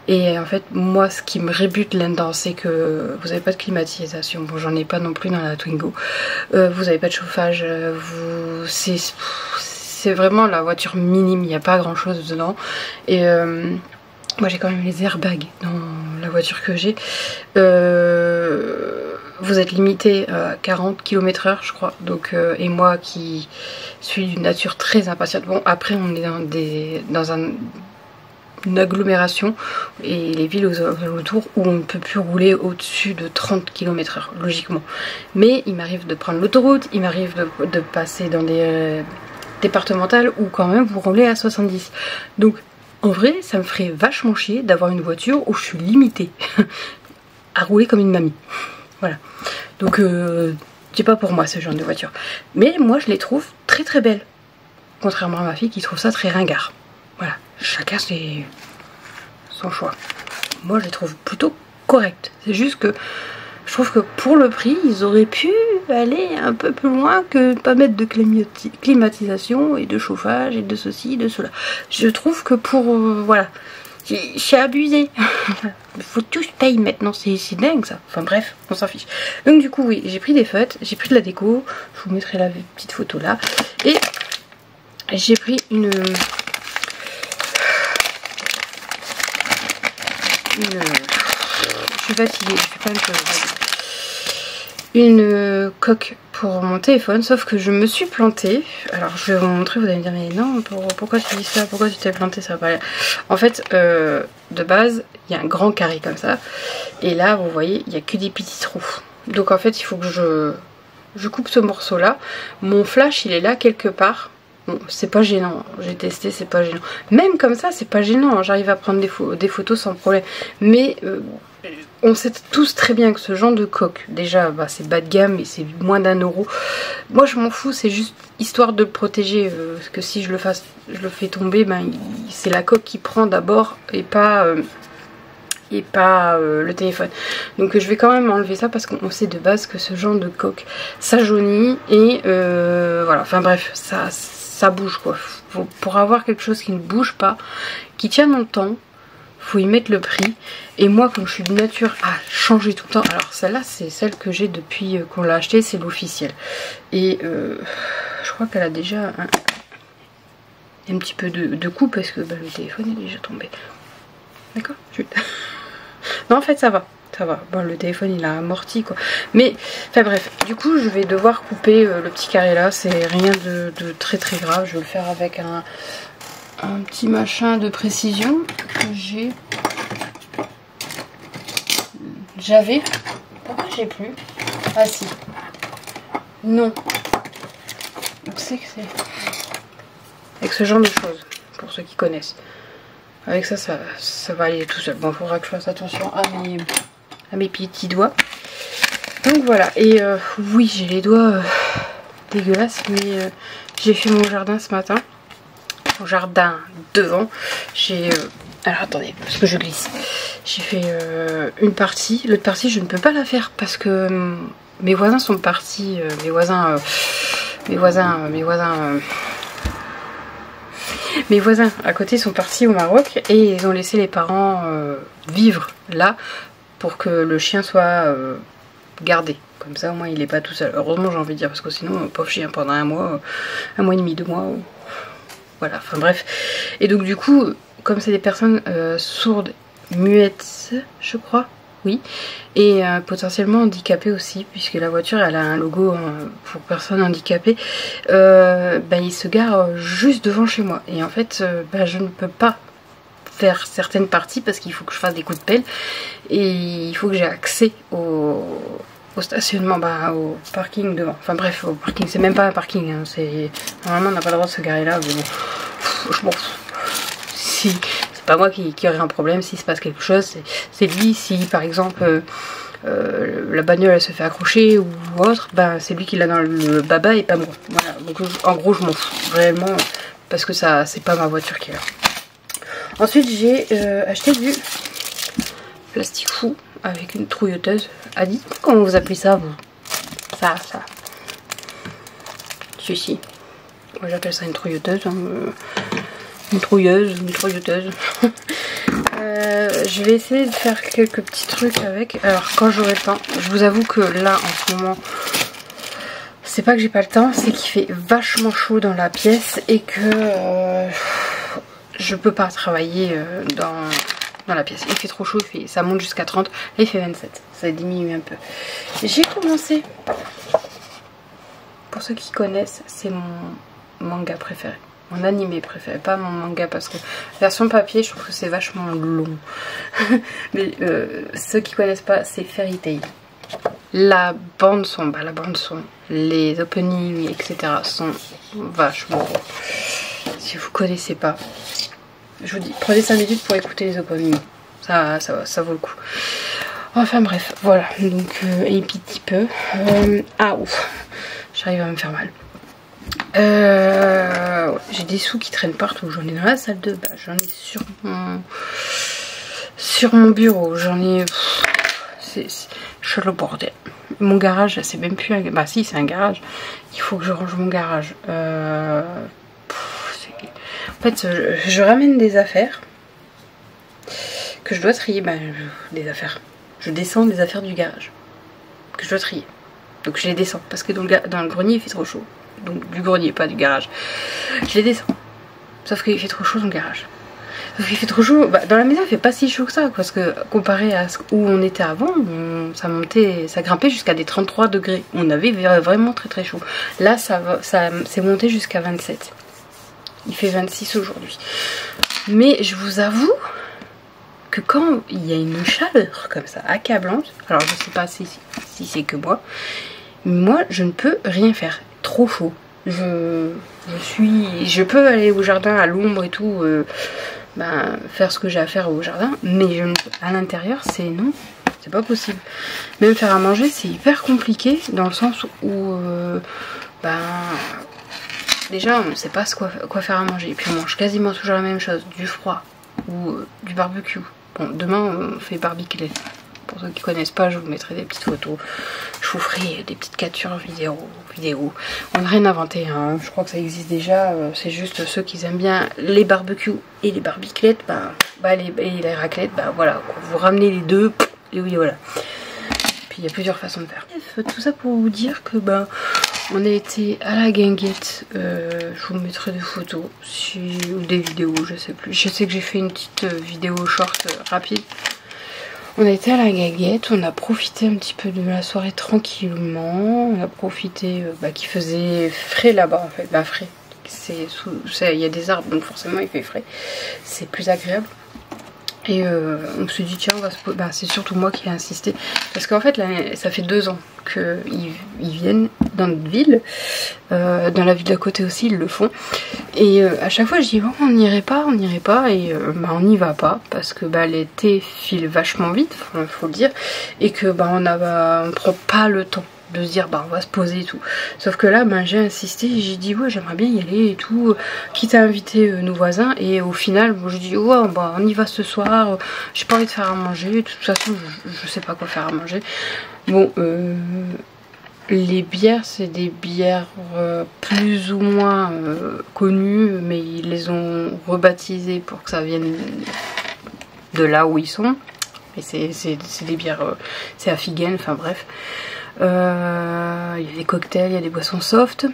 Et en fait moi ce qui me rébute là-dedans c'est que vous n'avez pas de climatisation, bon j'en ai pas non plus dans la Twingo, vous n'avez pas de chauffage, c'est vraiment la voiture minime, il n'y a pas grand chose dedans. Et moi j'ai quand même les airbags dans la voiture que j'ai. Vous êtes limité à 40 km/h je crois. Donc, et moi qui suis d'une nature très impatiente. Bon après on est dans une agglomération et les villes aux alentours où on ne peut plus rouler au-dessus de 30 km/h logiquement. Mais il m'arrive de prendre l'autoroute, il m'arrive de passer dans des départementales où quand même vous roulez à 70. Donc en vrai ça me ferait vachement chier d'avoir une voiture où je suis limitée à rouler comme une mamie. Voilà. Donc c'est pas pour moi ce genre de voiture. Mais moi je les trouve très très belles. Contrairement à ma fille qui trouve ça très ringard. Voilà. Chacun son choix. Moi je les trouve plutôt correctes. C'est juste que je trouve que pour le prix, ils auraient pu aller un peu plus loin que pas mettre de climatisation et de chauffage et de ceci, de cela. Je trouve que pour... voilà. J'ai abusé. Il faut tous payer maintenant, c'est dingue ça. Enfin bref, on s'en fiche. Donc du coup, oui, j'ai pris des feutres, j'ai pris de la déco. Je vous mettrai la petite photo là. Et j'ai pris une... Je suis fatiguée, je suis pas un peu... Une coque pour mon téléphone, sauf que je me suis plantée. Alors je vais vous montrer, vous allez me dire mais non, pourquoi tu dis ça, pourquoi tu t'es plantée, ça va pas aller. En fait de base il y a un grand carré comme ça et là vous voyez il n'y a que des petits trous. Donc en fait il faut que je coupe ce morceau là. Mon flash il est là quelque part. Bon, c'est pas gênant, j'ai testé, c'est pas gênant. Même comme ça, c'est pas gênant, hein. J'arrive à prendre des photos sans problème. Mais on sait tous très bien que ce genre de coque, déjà, bah, c'est bas de gamme et c'est moins d'1 €. Moi, je m'en fous, c'est juste histoire de le protéger. Parce que si je le fais tomber, ben, c'est la coque qui prend d'abord et pas... le téléphone. Donc je vais quand même enlever ça parce qu'on sait de base que ce genre de coque ça jaunit et voilà, enfin bref, ça bouge quoi. Pour avoir quelque chose qui ne bouge pas, qui tient dans le temps, faut y mettre le prix. Et moi comme je suis de nature à changer tout le temps, alors celle-là c'est celle que j'ai depuis qu'on l'a achetée, c'est l'officielle. Et je crois qu'elle a déjà un petit peu de coup parce que bah, le téléphone est déjà tombé. D'accord. Non en fait ça va. Ça va, bon le téléphone il a amorti quoi. Mais, enfin bref, du coup je vais devoir couper le petit carré là. C'est rien de très très grave. Je vais le faire avec un petit machin de précision que j'avais. Pourquoi j'ai plus? Ah si. Non. Donc c'est que c'est... Avec ce genre de choses, pour ceux qui connaissent. Avec ça va aller tout seul. Bon, il faudra que je fasse attention à mes petits doigts. Donc voilà. Et oui, j'ai les doigts dégueulasses, mais j'ai fait mon jardin ce matin. Mon jardin devant. J'ai... alors attendez, parce que je glisse. J'ai fait une partie. L'autre partie, je ne peux pas la faire parce que mes voisins sont partis. Mes voisins à côté sont partis au Maroc et ils ont laissé les parents vivre là pour que le chien soit gardé. Comme ça au moins il n'est pas tout seul. Heureusement j'ai envie de dire parce que sinon pauvre chien pendant un mois et demi, 2 mois. Voilà, enfin bref. Et donc du coup comme c'est des personnes sourdes, muettes je crois. oui, et potentiellement handicapé aussi, puisque la voiture elle a un logo pour personnes handicapées. Il se gare juste devant chez moi, et en fait je ne peux pas faire certaines parties parce qu'il faut que je fasse des coups de pelle, et il faut que j'ai accès au stationnement, au parking devant. Enfin bref, au parking, c'est même pas un parking, hein, c'est... Normalement on n'a pas le droit de se garer là, mais bon, je m'en fous. Si, c'est pas moi qui aurai un problème, s'il se passe quelque chose, c'est lui. Si par exemple la bagnole elle se fait accrocher ou autre, c'est lui qui l'a dans le baba et pas moi. Voilà, donc en gros je m'en fous, vraiment, parce que ça c'est pas ma voiture qui est là. Ensuite j'ai acheté du plastique fou avec une trouilleuse. Adi, comment vous appelez ça vous? Ça. Si. Moi j'appelle ça une trouilleuse. Hein. Une trouilleuse. Je vais essayer de faire quelques petits trucs avec. Alors quand j'aurai le temps, je vous avoue que là en ce moment, c'est pas que j'ai pas le temps, c'est qu'il fait vachement chaud dans la pièce et que je peux pas travailler dans la pièce. Il fait trop chaud, ça monte jusqu'à 30, là il fait 27, ça diminue un peu. J'ai commencé, pour ceux qui connaissent, c'est mon manga préféré. Mon animé préféré, pas mon manga, parce que version papier je trouve que c'est vachement long. Mais ceux qui connaissent pas, c'est Fairy Tail. La bande son, les openings etc sont vachement bons. Si vous connaissez pas, je vous dis, prenez 5 minutes pour écouter les openings, ça vaut le coup. Enfin bref, voilà, donc un petit peu. Ah ouf, j'arrive à me faire mal. J'ai des sous qui traînent partout, j'en ai dans la salle de bain, j'en ai sur mon bureau, j'en ai... C'est le bordel. Mon garage, c'est même plus un... Bah si, c'est un garage. Il faut que je range mon garage. En fait, je ramène des affaires que je dois trier. Des affaires. Je descends des affaires du garage que je dois trier. Donc je les descends parce que dans le grenier il fait trop chaud. Donc du grenier, pas du garage. Je les descends. Sauf qu'il fait trop chaud dans le garage. Sauf qu'il fait trop chaud. Dans la maison il fait pas si chaud que ça, parce que comparé à où on était avant, ça grimpait jusqu'à des 33 degrés. On avait vraiment très très chaud. Là ça s'est monté jusqu'à 27. Il fait 26 aujourd'hui. Mais je vous avoue que quand il y a une chaleur comme ça, accablante, alors je sais pas si c'est que moi je ne peux rien faire. Trop chaud. Je peux aller au jardin à l'ombre et tout, faire ce que j'ai à faire au jardin, mais à l'intérieur c'est non, c'est pas possible. Même faire à manger c'est hyper compliqué, dans le sens où déjà on ne sait pas quoi faire à manger, et puis on mange quasiment toujours la même chose, du froid ou du barbecue. Bon, demain on fait barbecue. Pour ceux qui connaissent pas, je vous mettrai des petites photos, je vous ferai des petites captures vidéo. On n'a rien inventé, hein. Je crois que ça existe déjà, c'est juste ceux qui aiment bien les barbecues et les barbiclettes, et les raclettes, voilà, vous ramenez les deux, et oui voilà. Puis il y a plusieurs façons de faire. Bref, tout ça pour vous dire que on a été à la guinguette, je vous mettrai des photos ou des vidéos, je sais plus. Je sais que j'ai fait une petite vidéo short rapide. On a été à la guinguette, on a profité un petit peu de la soirée tranquillement. On a profité qu'il faisait frais là-bas en fait, frais. Il y a des arbres donc forcément il fait frais. C'est plus agréable. Et on se dit tiens, c'est surtout moi qui ai insisté. Parce qu'en fait là, ça fait 2 ans qu'ils viennent dans notre ville. Dans la ville d'à côté aussi ils le font. Et à chaque fois je dis bon, on n'irait pas. Et on n'y va pas. Parce que l'été file vachement vite, faut le dire. Et que on prend pas le temps de se dire on va se poser et tout. Sauf que là j'ai insisté, j'ai dit ouais j'aimerais bien y aller et tout, quitte à inviter nos voisins, et au final je dis ouais on y va ce soir, j'ai pas envie de faire à manger, de toute façon je sais pas quoi faire à manger. Bon les bières c'est des bières plus ou moins connues, mais ils les ont rebaptisées pour que ça vienne de là où ils sont, et c'est des bières, c'est à Figen, enfin bref. Il y a des cocktails, il y a des boissons soft.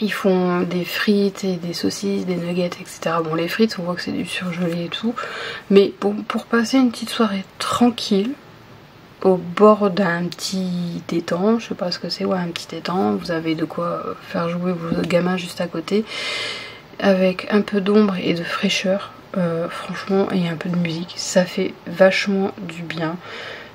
Ils font des frites et des saucisses, des nuggets, etc. Bon, les frites, on voit que c'est du surgelé et tout. Mais bon, pour passer une petite soirée tranquille, au bord d'un petit étang, je sais pas ce que c'est, ouais, un petit étang. Vous avez de quoi faire jouer vos gamins juste à côté, avec un peu d'ombre et de fraîcheur, franchement, et un peu de musique, ça fait vachement du bien.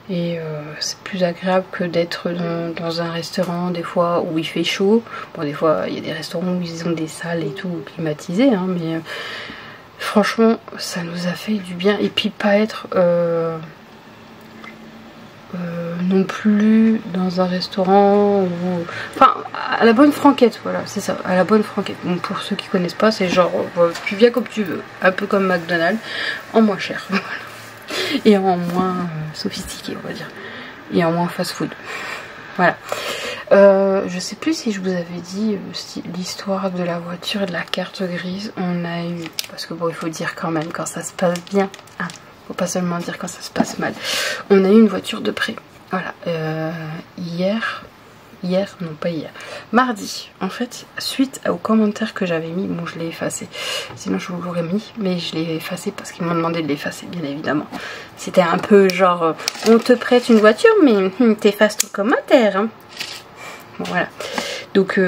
Et c'est plus agréable que d'être dans un restaurant des fois où il fait chaud. Bon, des fois il y a des restaurants où ils ont des salles et tout climatisées, hein, mais franchement ça nous a fait du bien. Et puis pas être non plus dans un restaurant où... Enfin, à la bonne franquette, voilà, c'est ça, à la bonne franquette. Bon, pour ceux qui connaissent pas, c'est genre, tu viens comme tu veux, un peu comme McDonald's, en moins cher, voilà. Et en moins sophistiqué, on va dire. Et en moins fast-food. Voilà. Je sais plus si je vous avais dit l'histoire de la voiture et de la carte grise. On a eu... Parce que bon, il faut dire quand même quand ça se passe bien. Hein, faut pas seulement dire quand ça se passe mal. On a eu une voiture de prêt. Voilà. Non pas hier, mardi, en fait, suite aux commentaires que j'avais mis, bon je l'ai effacé, sinon je vous l'aurais mis, mais je l'ai effacé parce qu'ils m'ont demandé de l'effacer, bien évidemment. C'était un peu genre, on te prête une voiture, mais t'effaces ton commentaire, hein. Bon voilà, donc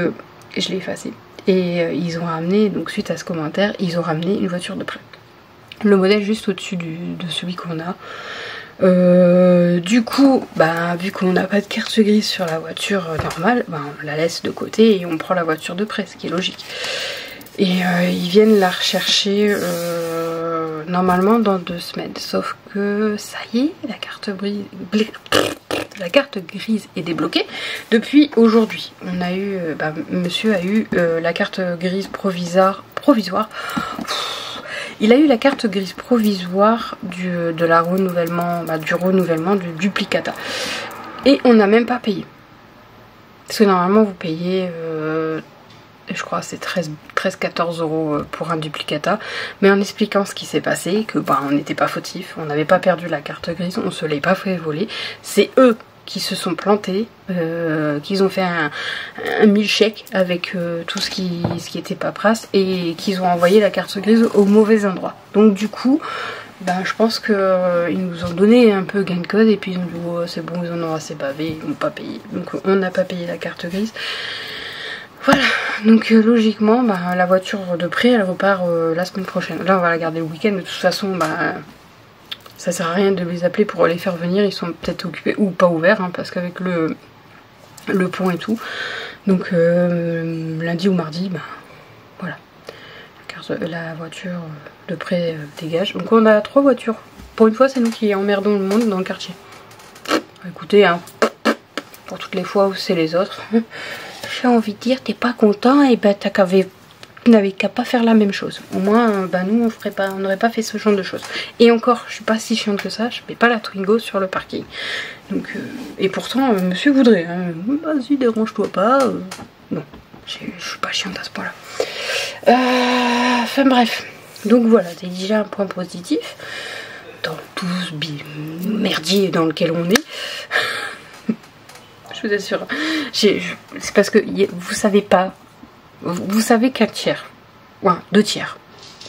je l'ai effacé, et ils ont ramené, donc suite à ce commentaire, ils ont ramené une voiture de prêt. Le modèle juste au-dessus de celui qu'on a. Du coup, bah, vu qu'on n'a pas de carte grise sur la voiture normale, bah, on la laisse de côté et on prend la voiture de prêt, ce qui est logique. Et ils viennent la rechercher normalement dans 2 semaines. Sauf que ça y est, la carte grise est débloquée depuis aujourd'hui. On a eu, monsieur a eu la carte grise provisoire. Il a eu la carte grise provisoire du renouvellement du duplicata. Et on n'a même pas payé. Parce que normalement vous payez, je crois c'est 13-14 euros pour un duplicata. Mais en expliquant ce qui s'est passé, que on n'était pas fautif, on n'avait pas perdu la carte grise, on se l'est pas fait voler. C'est eux qui se sont plantés, qu'ils ont fait un milkshake avec tout ce qui était paperasse et qu'ils ont envoyé la carte grise au mauvais endroit. Donc du coup, je pense qu'ils nous ont donné un peu gain de code et puis ils ont dit oh, c'est bon, ils en ont assez bavé, ils n'ont pas payé. Donc on n'a pas payé la carte grise. Voilà, donc logiquement, la voiture de prêt, elle repart la semaine prochaine. Là on va la garder le week-end, de toute façon, ça sert à rien de les appeler pour les faire venir, ils sont peut-être occupés ou pas ouverts, hein, parce qu'avec le pont et tout. Donc lundi ou mardi, voilà. La voiture de prêt dégage. Donc on a 3 voitures. Pour une fois, c'est nous qui emmerdons le monde dans le quartier. Écoutez, hein, pour toutes les fois où c'est les autres, j'ai envie de dire, t'es pas content, et tu n'avais qu'à pas faire la même chose. Au moins, nous, on n'aurait pas fait ce genre de choses. Et encore, je suis pas si chiante que ça, je mets pas la Twingo sur le parking. Donc, et pourtant, monsieur voudrait, hein, vas-y, dérange-toi pas. Non, je suis pas chiante à ce point-là. Enfin bref, donc voilà, c'est déjà un point positif dans tout ce merdier dans lequel on est. Je vous assure, c'est parce que vous savez pas. Vous savez qu'un tiers, ouais, 2 tiers,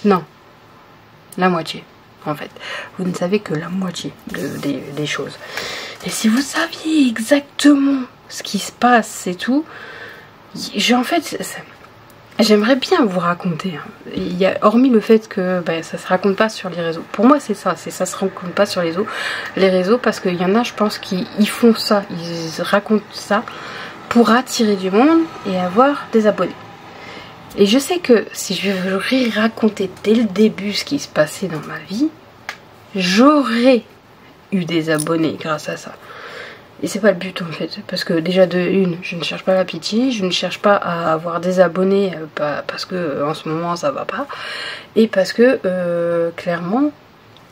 non, la moitié en fait. Vous ne savez que la moitié des choses. Et si vous saviez exactement ce qui se passe et tout, j'aimerais bien vous raconter. Hein. Hormis le fait que ça se raconte pas sur les réseaux. Pour moi c'est ça se raconte pas sur les réseaux parce qu'il y en a, je pense, qui font ça, ils racontent ça pour attirer du monde et avoir des abonnés. Et je sais que si je j'aurais raconté dès le début ce qui se passait dans ma vie, j'aurais eu des abonnés grâce à ça. Et c'est pas le but en fait, parce que déjà je ne cherche pas la pitié, je ne cherche pas à avoir des abonnés parce que en ce moment ça va pas, et parce que clairement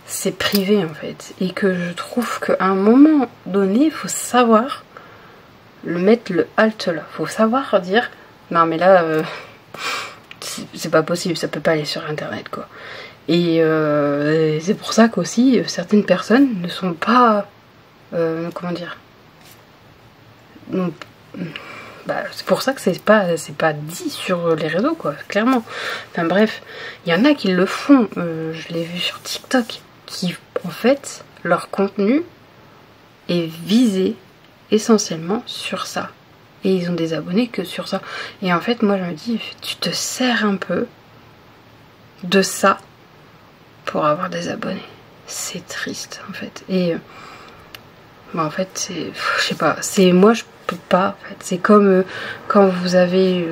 c'est privé en fait, et que je trouve qu'à un moment donné il faut savoir mettre le halt là, faut savoir dire non mais là c'est pas possible, ça peut pas aller sur internet quoi. Et c'est pour ça qu'aussi certaines personnes ne sont pas comment dire, c'est pour ça que c'est pas dit sur les réseaux quoi, clairement. Enfin bref, il y en a qui le font, je l'ai vu sur TikTok, qui en fait leur contenu est visé essentiellement sur ça. Et ils ont des abonnés que sur ça. Et en fait, moi je me dis, tu te sers un peu de ça pour avoir des abonnés. C'est triste en fait. Et bah, en fait, c'est, je sais pas, c'est moi je peux pas. En fait. C'est comme quand vous avez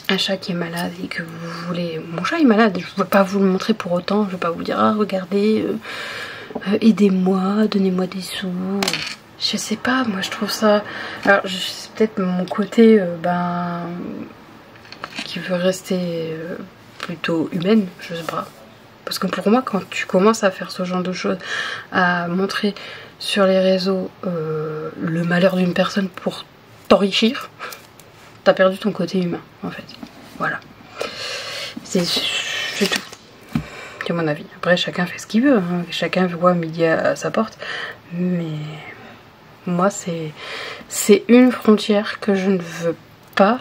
un chat qui est malade et que vous voulez, mon chat est malade, je veux pas vous le montrer pour autant, je veux pas vous dire ah regardez, aidez-moi, donnez-moi des sous. Je sais pas, moi je trouve ça. Alors c'est peut-être mon côté qui veut rester plutôt humaine, je sais pas. Parce que pour moi, quand tu commences à faire ce genre de choses, à montrer sur les réseaux le malheur d'une personne pour t'enrichir, t'as perdu ton côté humain en fait. Voilà. C'est tout. C'est mon avis. Après, chacun fait ce qu'il veut. Hein. Chacun voit midi à sa porte. Mais moi, c'est une frontière que je ne veux pas.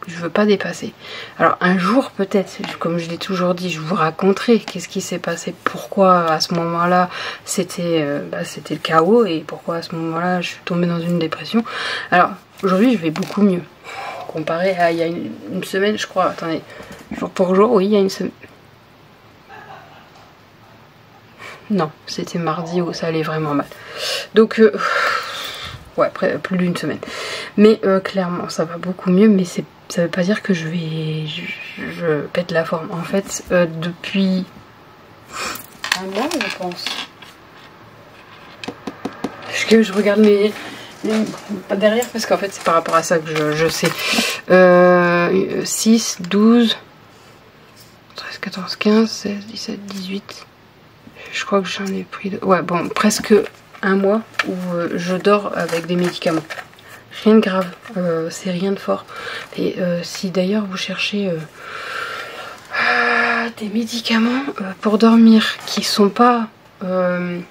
Je veux pas dépasser. Alors un jour peut-être, comme je l'ai toujours dit, je vous raconterai qu'est-ce qui s'est passé, pourquoi à ce moment-là c'était le chaos et pourquoi à ce moment-là je suis tombée dans une dépression. Alors aujourd'hui je vais beaucoup mieux. Comparé à il y a une semaine je crois, attendez, jour pour jour, oui il y a une semaine. Non, c'était mardi où ça allait vraiment mal. Donc ouais, plus d'une semaine. Mais clairement ça va beaucoup mieux, mais ça veut pas dire que je pète la forme. En fait, depuis un mois, je pense. Parce que je regarde pas derrière, parce qu'en fait, c'est par rapport à ça que je sais. 6, 12, 13, 14, 15, 16, 17, 18. Je crois que j'en ai pris... Ouais, bon, presque un mois où je dors avec des médicaments. Rien de grave, c'est rien de fort. Et si d'ailleurs vous cherchez des médicaments pour dormir qui sont pas... comment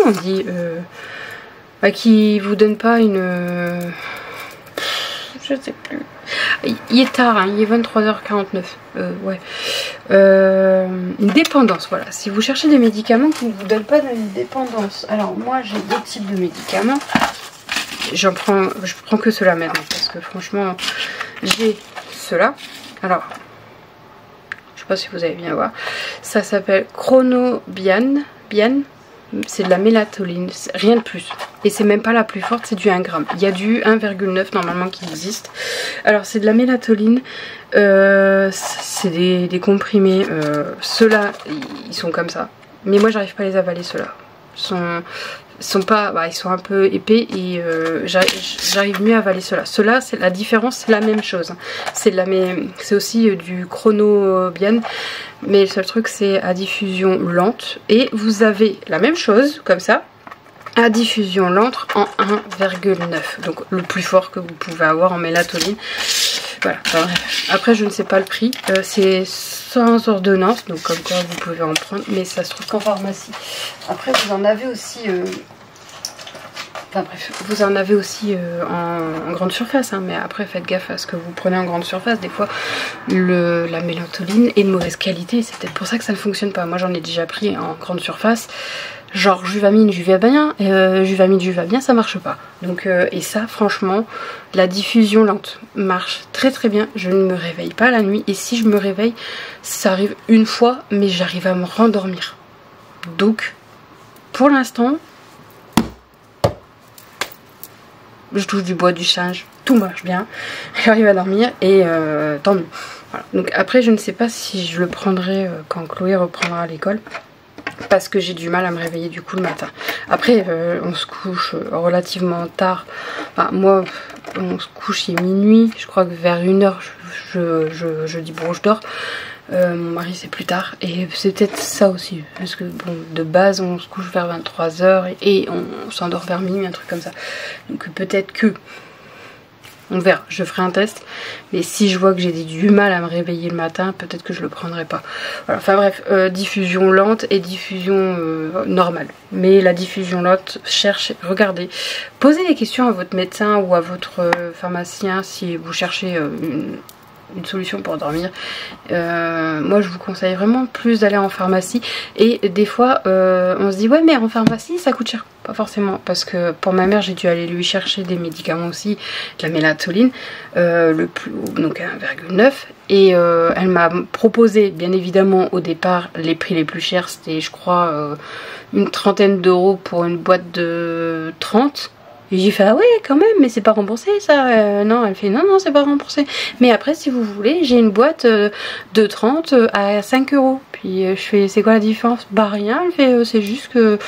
on dit qui vous donnent pas une... je sais plus. Il est tard, hein, il est 23h49. Ouais. Une dépendance, voilà. Si vous cherchez des médicaments qui ne vous donnent pas une dépendance. Alors moi j'ai deux types de médicaments. Je prends que cela maintenant parce que franchement j'ai cela. Alors je sais pas si vous allez bien voir. Ça s'appelle Chronobian. C'est de la mélatonine, rien de plus. Et c'est même pas la plus forte, c'est du 1 gramme. Il y a du 1,9 normalement qui existe. Alors c'est de la mélatonine, c'est des comprimés. Ceux-là, ils sont comme ça. Mais moi j'arrive pas à les avaler, ceux-là. Ils sont un peu épais et j'arrive mieux à avaler ceux-là. Ceux-là, c'est la différence, c'est la même chose. C'est aussi du Chronobian. Mais le seul truc c'est à diffusion lente. Et vous avez la même chose, comme ça, à diffusion lente en 1,9. Donc le plus fort que vous pouvez avoir en mélatonine. Voilà. Après je ne sais pas le prix. C'est sans ordonnance. Donc comme quoi vous pouvez en prendre. Mais ça se trouve qu'en pharmacie. Après vous en avez aussi... Enfin bref, vous en avez aussi en grande surface, hein, mais après faites gaffe à ce que vous prenez en grande surface. Des fois, la mélatonine est de mauvaise qualité, c'est peut-être pour ça que ça ne fonctionne pas. Moi j'en ai déjà pris en grande surface, genre Juvamine, Juvabien, Juvabien, ça marche pas. Donc, et ça franchement, la diffusion lente marche très très bien. Je ne me réveille pas la nuit, et si je me réveille, ça arrive une fois, mais j'arrive à me rendormir. Donc, pour l'instant... je touche du bois, du singe, tout marche bien, j'arrive à dormir et tant mieux. Voilà. Donc après je ne sais pas si je le prendrai quand Chloé reprendra l'école, parce que j'ai du mal à me réveiller du coup le matin. Après on se couche relativement tard, enfin, moi on se couche, il est minuit, je crois que vers 1h je dis bon je dors. Mon mari c'est plus tard et c'est peut-être ça aussi parce que bon de base on se couche vers 23h et on s'endort vers minuit, un truc comme ça, donc peut-être que on verra, je ferai un test, mais si je vois que j'ai du mal à me réveiller le matin, peut-être que je le prendrai pas. Voilà, enfin bref, diffusion lente et diffusion normale, mais la diffusion lente, regardez, posez des questions à votre médecin ou à votre pharmacien si vous cherchez une solution pour dormir. Moi je vous conseille vraiment plus d'aller en pharmacie. Et des fois on se dit ouais mais en pharmacie ça coûte cher. Pas forcément, parce que pour ma mère j'ai dû aller lui chercher des médicaments aussi, de la mélatonine, le plus haut, donc 1,9, et elle m'a proposé bien évidemment au départ les prix les plus chers, c'était je crois une trentaine d'euros pour une boîte de 30. Et j'ai fait ah ouais quand même, mais c'est pas remboursé ça. Non, elle fait non c'est pas remboursé, mais après si vous voulez j'ai une boîte de 30 à 5 euros. Puis je fais c'est quoi la différence? Bah rien. Elle fait c'est juste que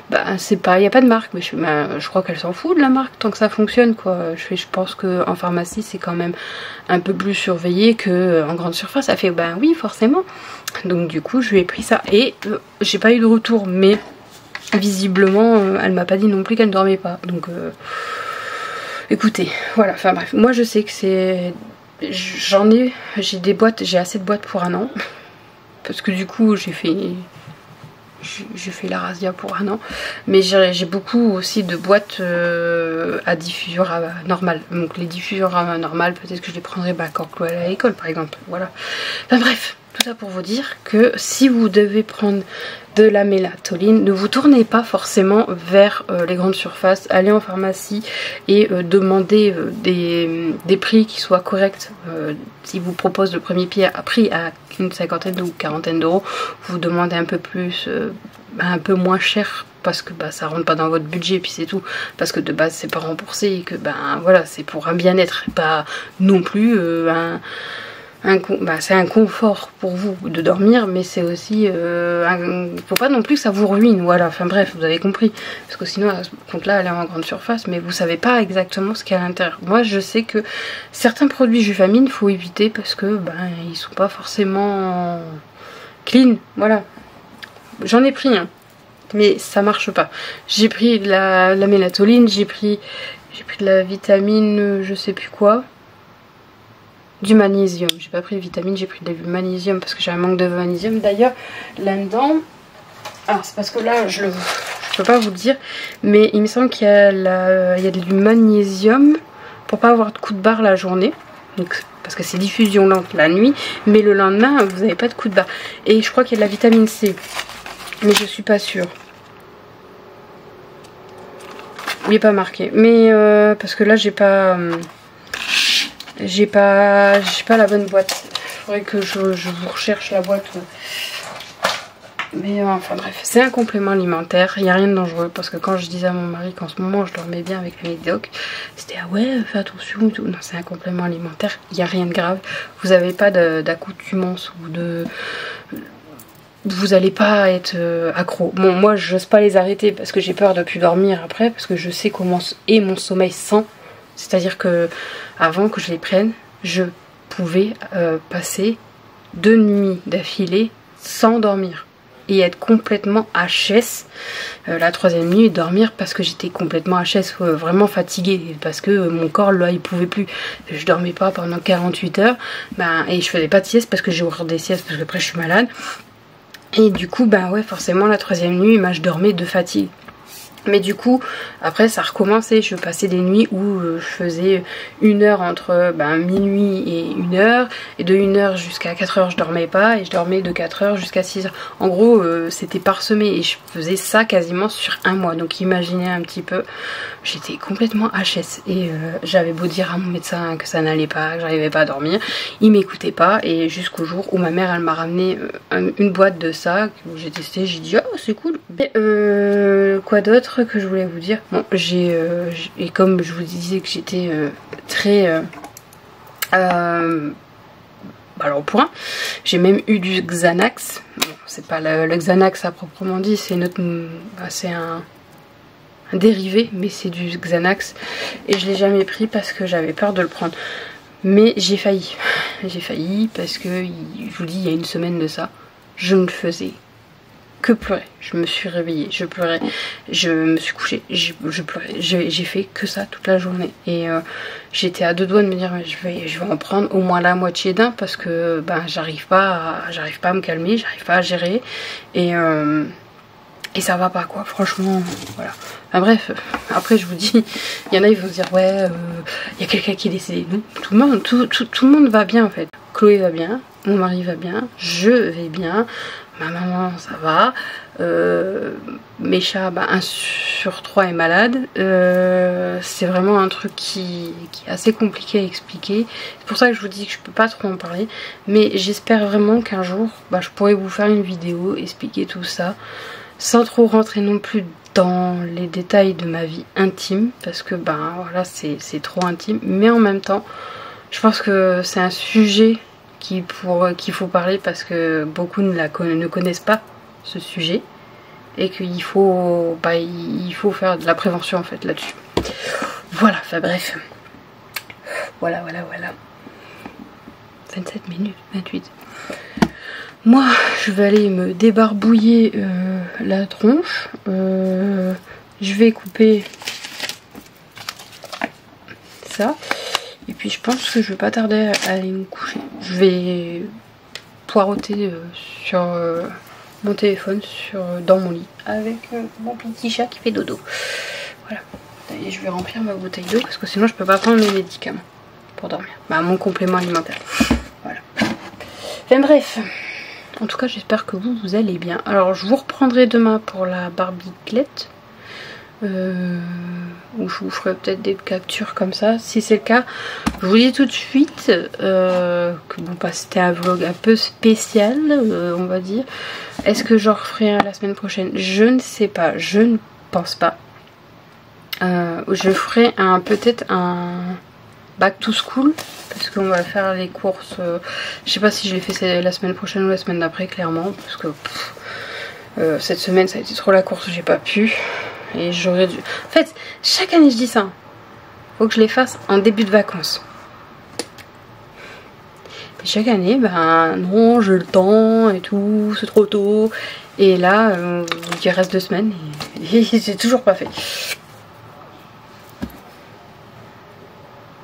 bah c'est pas, y a pas de marque. Mais je fais bah, je crois qu'elle s'en fout de la marque tant que ça fonctionne quoi. Je pense que en pharmacie c'est quand même un peu plus surveillé que en grande surface. Elle fait bah oui forcément. Donc du coup je lui ai pris ça et j'ai pas eu de retour, mais visiblement elle m'a pas dit non plus qu'elle ne dormait pas, donc écoutez voilà, enfin bref, moi je sais que c'est j'ai des boîtes, j'ai assez de boîtes pour un an parce que du coup j'ai fait la razzia pour un an, mais j'ai beaucoup aussi de boîtes à diffuseur normal, donc les diffuseurs à normal peut-être que je les prendrai quand Chloé est à l'école par exemple, voilà, enfin bref, tout ça pour vous dire que si vous devez prendre de la mélatonine, ne vous tournez pas forcément vers les grandes surfaces, allez en pharmacie et demandez des prix qui soient corrects. S'ils vous proposent le premier prix à une cinquantaine ou quarantaine d'euros, vous demandez un peu plus, un peu moins cher, parce que bah, ça rentre pas dans votre budget, puis c'est tout, parce que de base c'est pas remboursé et que ben voilà, c'est pour un bien-être, pas non plus c'est un confort pour vous de dormir, mais c'est aussi faut pas non plus que ça vous ruine, voilà, enfin bref, vous avez compris, parce que sinon à ce compte là elle est en grande surface, mais vous savez pas exactement ce qu'il y a à l'intérieur. Moi je sais que certains produits Juvamine faut éviter parce que ben ils sont pas forcément clean, voilà. J'en ai pris un, mais ça marche pas. J'ai pris de la mélatonine, j'ai pris de la vitamine je sais plus quoi, du magnésium. J'ai pas pris de vitamine, j'ai pris du magnésium parce que j'ai un manque de magnésium. D'ailleurs, là-dedans, alors c'est parce que là, je peux pas vous le dire, mais il me semble qu'il y a, du magnésium pour pas avoir de coup de barre la journée. Donc, parce que c'est diffusion lente la nuit, mais le lendemain, vous n'avez pas de coup de barre. Et je crois qu'il y a de la vitamine C, mais je suis pas sûre. Il n'est pas marqué, mais parce que là, j'ai pas la bonne boîte. Il faudrait que je vous recherche la boîte. Mais enfin bref, c'est un complément alimentaire, il n'y a rien de dangereux, parce que quand je disais à mon mari qu'en ce moment je dormais bien avec la médoc, c'était ah ouais fais attention, tout. Non, c'est un complément alimentaire, il n'y a rien de grave, vous n'avez pas d'accoutumance ou de... Vous n'allez pas être accro. Bon, moi j'ose pas les arrêter parce que j'ai peur de plus dormir après, parce que je sais comment est mon sommeil sans. C'est-à-dire que avant que je les prenne, je pouvais passer 2 nuits d'affilée sans dormir et être complètement HS la 3e nuit et dormir parce que j'étais complètement HS, vraiment fatiguée, parce que mon corps là il pouvait plus. Je dormais pas pendant 48 heures et je faisais pas de sieste parce que j'ai horreur des siestes parce que après je suis malade, et du coup bah ouais forcément la 3e nuit je dormais de fatigue. Mais du coup, après ça a recommencé, je passais des nuits où je faisais 1 heure entre minuit et 1 heure, et de 1 heure jusqu'à 4 heures je dormais pas, et je dormais de 4 heures jusqu'à 6 heures. En gros, c'était parsemé, et je faisais ça quasiment sur 1 mois, donc imaginez un petit peu, j'étais complètement HS, et j'avais beau dire à mon médecin que ça n'allait pas, que j'arrivais pas à dormir, il m'écoutait pas, et jusqu'au jour où ma mère elle m'a ramené une boîte de ça, que j'ai testé, j'ai dit oh c'est cool. Et, quoi d'autre que je voulais vous dire, bon et comme je vous disais que j'étais très alors au point, j'ai même eu du Xanax. Bon, c'est pas le Xanax à proprement dit, c'est c'est un dérivé, mais c'est du Xanax et je l'ai jamais pris parce que j'avais peur de le prendre, mais j'ai failli parce que je vous dis il y a 1 semaine de ça, je ne faisais que pleurer. Je me suis réveillée, je pleurais, je me suis couchée, je pleurais, j'ai fait que ça toute la journée, et j'étais à 2 doigts de me dire je vais en prendre au moins la moitié d'un, parce que j'arrive pas à me calmer, j'arrive pas à gérer, et Et ça va pas quoi, franchement, voilà. Enfin bref, après je vous dis, il y en a ils vont se dire ouais, il y a quelqu'un qui est décédé. Non, tout le monde va bien en fait. Chloé va bien, mon mari va bien, je vais bien, ma maman ça va, mes chats, bah, 1 sur 3 est malade. C'est vraiment un truc qui est assez compliqué à expliquer. C'est pour ça que je vous dis que je peux pas trop en parler. Mais j'espère vraiment qu'un jour, bah, je pourrai vous faire une vidéo, expliquer tout ça. Sans trop rentrer non plus dans les détails de ma vie intime. Parce que ben voilà, c'est trop intime. Mais en même temps, je pense que c'est un sujet qu'il faut parler. Parce que beaucoup ne connaissent pas ce sujet. Et qu'il faut, bah, il faut faire de la prévention en fait là-dessus. Voilà, enfin bref. Voilà. 27 minutes, 28. Moi, je vais aller me débarbouiller la tronche. Je vais couper ça. Et puis je pense que je vais pas tarder à aller me coucher. Je vais poireauter sur mon téléphone dans mon lit avec mon petit chat qui fait dodo. Voilà. Et je vais remplir ma bouteille d'eau parce que sinon je peux pas prendre mes médicaments pour dormir. Bah, mon complément alimentaire. Voilà. Enfin bref. En tout cas, j'espère que vous allez bien. Alors, je vous reprendrai demain pour la barbiclette. Où je vous ferai peut-être des captures comme ça. Si c'est le cas, je vous dis tout de suite que bon, bah, c'était un vlog un peu spécial, on va dire. Est-ce que j'en referai un la semaine prochaine? Je ne sais pas. Je ne pense pas. Je ferai peut-être un back to school. Parce qu'on va faire les courses. Je sais pas si je l'ai fait la semaine prochaine ou la semaine d'après, clairement. Parce que cette semaine, ça a été trop la course, j'ai pas pu. Et j'aurais dû. En fait, chaque année, je dis ça. Faut que je les fasse en début de vacances. Et chaque année, ben non, j'ai le temps et tout, c'est trop tôt. Et là, il reste 2 semaines et c'est toujours pas fait.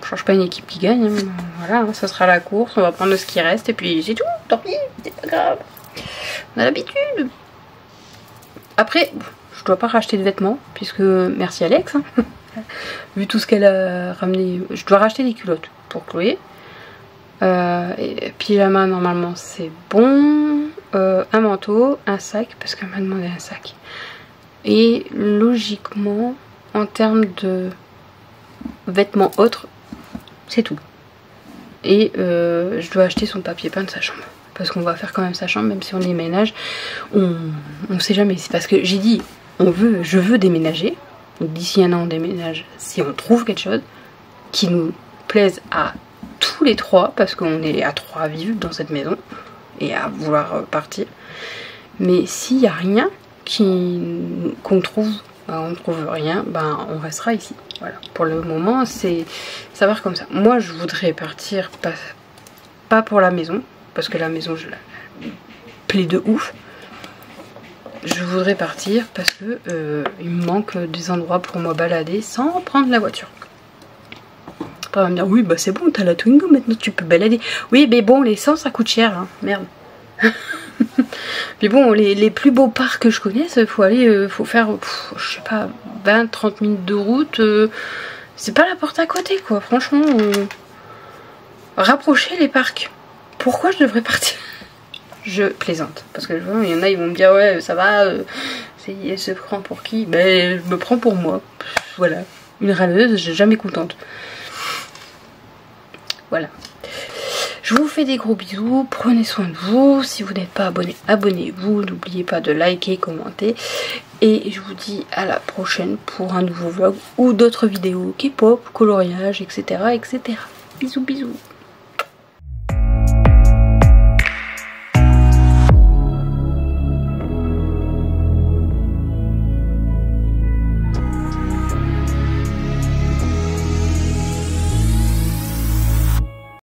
Change pas une équipe qui gagne, hein. Voilà, hein, ça sera la course, on va prendre ce qui reste et puis c'est tout, tant pis, c'est pas grave, on a l'habitude. Après, je dois pas racheter de vêtements, puisque, merci Alex, hein. Vu tout ce qu'elle a ramené, je dois racheter des culottes pour Chloé, et pyjama normalement c'est bon, un manteau, un sac, parce qu'elle m'a demandé un sac, et logiquement, en termes de vêtements autres, c'est tout. Et je dois acheter son papier peint de sa chambre. Parce qu'on va faire quand même sa chambre, même si on déménage. On sait jamais. C'est parce que j'ai dit, je veux déménager. Donc d'ici 1 an on déménage. Si on trouve quelque chose qui nous plaise à tous les 3. Parce qu'on est à 3 à vivre dans cette maison. Et à vouloir partir. Mais s'il n'y a rien qu'on trouve, on ne trouve rien, ben on restera ici. Voilà, pour le moment, ça va comme ça. Moi, je voudrais partir, pas pour la maison, parce que la maison, je la plaît de ouf. Je voudrais partir parce que il me manque des endroits pour moi balader sans prendre la voiture. Après, on va me dire, oui, bah c'est bon, t'as la Twingo, maintenant tu peux balader. Oui, mais bon, l'essence, ça coûte cher, hein, merde. Puis bon, les plus beaux parcs que je connaisse, faut faire, je sais pas, 20-30 minutes de route. C'est pas la porte à côté, quoi. Franchement, rapprocher les parcs. Pourquoi je devrais partir? Je plaisante. Parce que il y en a, ils vont me dire, ouais, ça va, elle se prend pour qui? Ben, je me prends pour moi. Voilà. Une râleuse, j'ai jamais contente. Voilà. Je vous fais des gros bisous, prenez soin de vous, si vous n'êtes pas abonné, abonnez-vous, n'oubliez pas de liker, commenter, et je vous dis à la prochaine pour un nouveau vlog ou d'autres vidéos K-pop, coloriage, etc. etc. Bisous bisous.